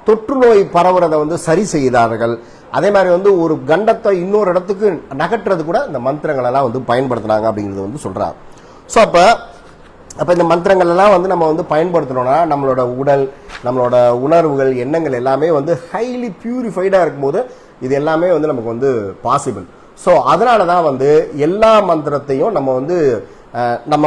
தொற்று நோய் பரவுறதை வந்து சரி செய்தார்கள். அதே மாதிரி வந்து ஒரு கண்டத்தை இன்னொரு இடத்துக்கு நகற்றுறது கூட இந்த மந்திரங்கள் எல்லாம் வந்து பயன்படுத்தினாங்க அப்படிங்கிறது வந்து சொல்றாங்க. ஸோ அப்போ இந்த மந்திரங்கள் எல்லாம் வந்து நம்ம வந்து பயன்படுத்தணும்னா நம்மளோட உடல், நம்மளோட உணர்வுகள், எண்ணங்கள் எல்லாமே வந்து ஹைலி பியூரிஃபைடா இருக்கும்போது இது எல்லாமே வந்து நமக்கு வந்து பாசிபிள். ஸோ அதனால தான் வந்து எல்லா மந்திரத்தையும் நம்ம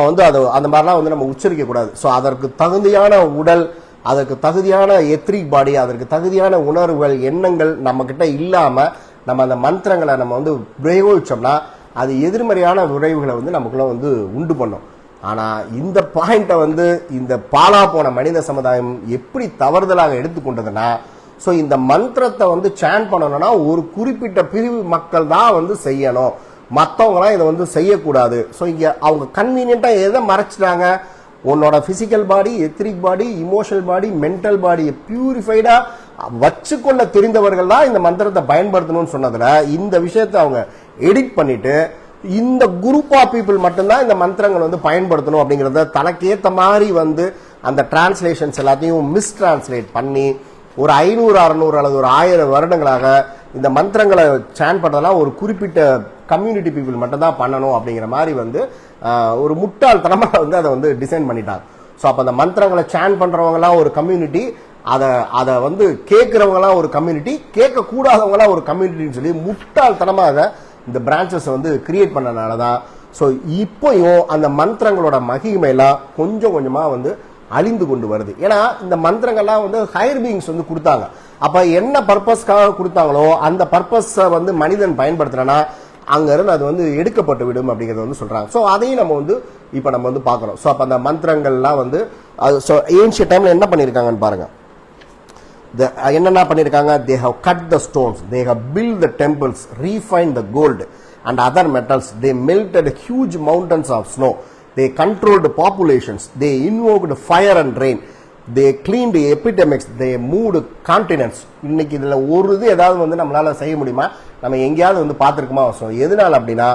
வந்து அது அந்த மாதிரிலாம் வந்து நம்ம உச்சரிக்க கூடாது. ஸோ அதற்கு தகுதியான உடல், அதற்கு தகுதியான எத்ரிக் பாடி, அதற்கு தகுதியான உணர்வுகள், எண்ணங்கள் நம்ம கிட்ட இல்லாம நம்ம அந்த மந்திரங்களை நம்ம வந்து பிரயோகிச்சோம்னா அது எதிர்மறையான விளைவுகளை வந்து நமக்குள்ள வந்து உண்டு பண்ணும். ஆனா இந்த பாயிண்ட வந்து இந்த பாலா போன மனித சமுதாயம் எப்படி தவறுதலாக எடுத்துக்கொண்டதுன்னா, ஸோ இந்த மந்திரத்தை வந்து சாண்ட் பண்ணணும்னா ஒரு குறிப்பிட்ட பிரிவு மக்கள் தான் வந்து செய்யணும், மற்றவங்களாம் இதை வந்து செய்யக்கூடாது. ஸோ இங்க அவங்க கன்வீனியன்ட்டா எதை மறைச்சிட்டாங்க, உன்னோட பிசிக்கல் பாடி, எத்ரிக் பாடி, இமோஷனல் பாடி, மென்டல் பாடியை பியூரிஃபைடா வச்சுக்கொள்ள தெரிந்தவர்கள் தான் இந்த மந்திரத்தை பயன்படுத்தணும்னு சொன்னதுல இந்த விஷயத்தை அவங்க எடிட் பண்ணிட்டு இந்த குரூப் ஆஃப் பீப்புள் மட்டும்தான் இந்த மந்திரங்கள் வந்து பயன்படுத்தணும் அப்படிங்கறத தனக்கேத்த மாதிரி வந்து அந்த டிரான்ஸ்லேஷன்ஸ் எல்லாத்தையும் மிஸ் டிரான்ஸ்லேட் பண்ணி ஒரு 500, 600 அல்லது ஒரு 1000 வருடங்களாக இந்த மந்திரங்களை சாண்ட் பண்ணதெல்லாம் ஒரு குறிப்பிட்ட கம்யூனிட்டி பீப்புள் மட்டும் தான் பண்ணணும் அப்படிங்கிற மாதிரி வந்து ஒரு முட்டாள்தனமா வந்து அதை வந்து டிசைன் பண்ணிட்டாங்க. ஸோ அப்போ அந்த மந்திரங்களை சாண்ட் பண்றவங்கலாம் ஒரு கம்யூனிட்டி, அதை வந்து கேட்கிறவங்கலாம் ஒரு கம்யூனிட்டி, கேட்க கூடாதவங்களாம் ஒரு கம்யூனிட்டின்னு சொல்லி முட்டாள்தனமாக இந்த பிரான்ச்சஸ் வந்து கிரியேட் பண்ணனால தான் ஸோ இப்போயும் அந்த மந்திரங்களோட மகிமையெல்லாம் கொஞ்சம் கொஞ்சமா வந்து அழிந்து கொண்டு வருது. ஏன்னா இந்த மந்திரங்கள்லாம் வந்து ஹையர் பீயிங்ஸ் வந்து கொடுத்தாங்க. அப்ப என்ன பர்பஸ்க்காக கொடுத்தாங்களோ அந்த பர்பஸை வந்து மனிதன் பயன்படுத்தினா அங்க இருந்து அது வந்து எடுக்கப்பட்டு விடும் அப்படிங்கறத வந்து சொல்றாங்க. ஸோ அதையும் நம்ம வந்து இப்ப நம்ம வந்து பாக்குறோம். ஸோ அப்ப அந்த மந்திரங்கள்லாம் வந்து ஏன்ஷியன்ட் டைம்ல என்ன பண்ணிருக்காங்கன்னு பாருங்க. என்னென்ன பண்ணிருக்காங்க, they have cut the stones, they have built the temples, refined the gold and other metals, they melted huge mountains of snow, they controlled populations, they invoked fire and rain, they cleaned epidemics, they moved continents. இன்னைக்கு இதுல ஒரு இது ஏதாவது வந்து நம்மளால செய்ய முடியுமா, நம்ம எங்கேயாவது வந்து பார்த்துருக்குமா? ஸோ எதனால அப்படின்னா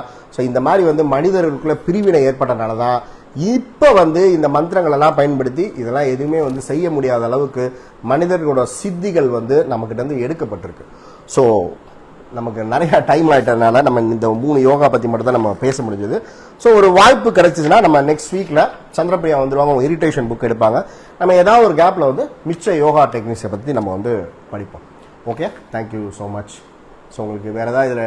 இந்த மாதிரி வந்து மனிதர்களுக்குள்ள பிரிவினை ஏற்பட்டனால தான் இப்ப வந்து இந்த மந்திரங்கள் எல்லாம் பயன்படுத்தி இதெல்லாம் எதுவுமே வந்து செய்ய முடியாத அளவுக்கு மனிதர்களோட சித்திகள் வந்து நம்ம கிட்ட இருந்து எடுக்கப்பட்டிருக்கு. ஸோ நமக்கு நிறைய டைம் ஆயிட்டதுனால நம்ம இந்த 3 யோகா பத்தி மட்டும் தான் நம்ம பேச முடிஞ்சது. ஸோ ஒரு வாய்ப்பு கிடைச்சதுன்னா நம்ம நெக்ஸ்ட் வீக்ல சந்திரபிரியா வந்துருவாங்க, இரிட்டேஷன் புக் எடுப்பாங்க, நம்ம ஏதாவது ஒரு கேப்ல வந்து மிச்ச யோகா டெக்னிக்ஸை பத்தி நம்ம வந்து படிப்போம். Okay, thank you so much. So உங்களுக்கு வேற ஏதாவது இதுல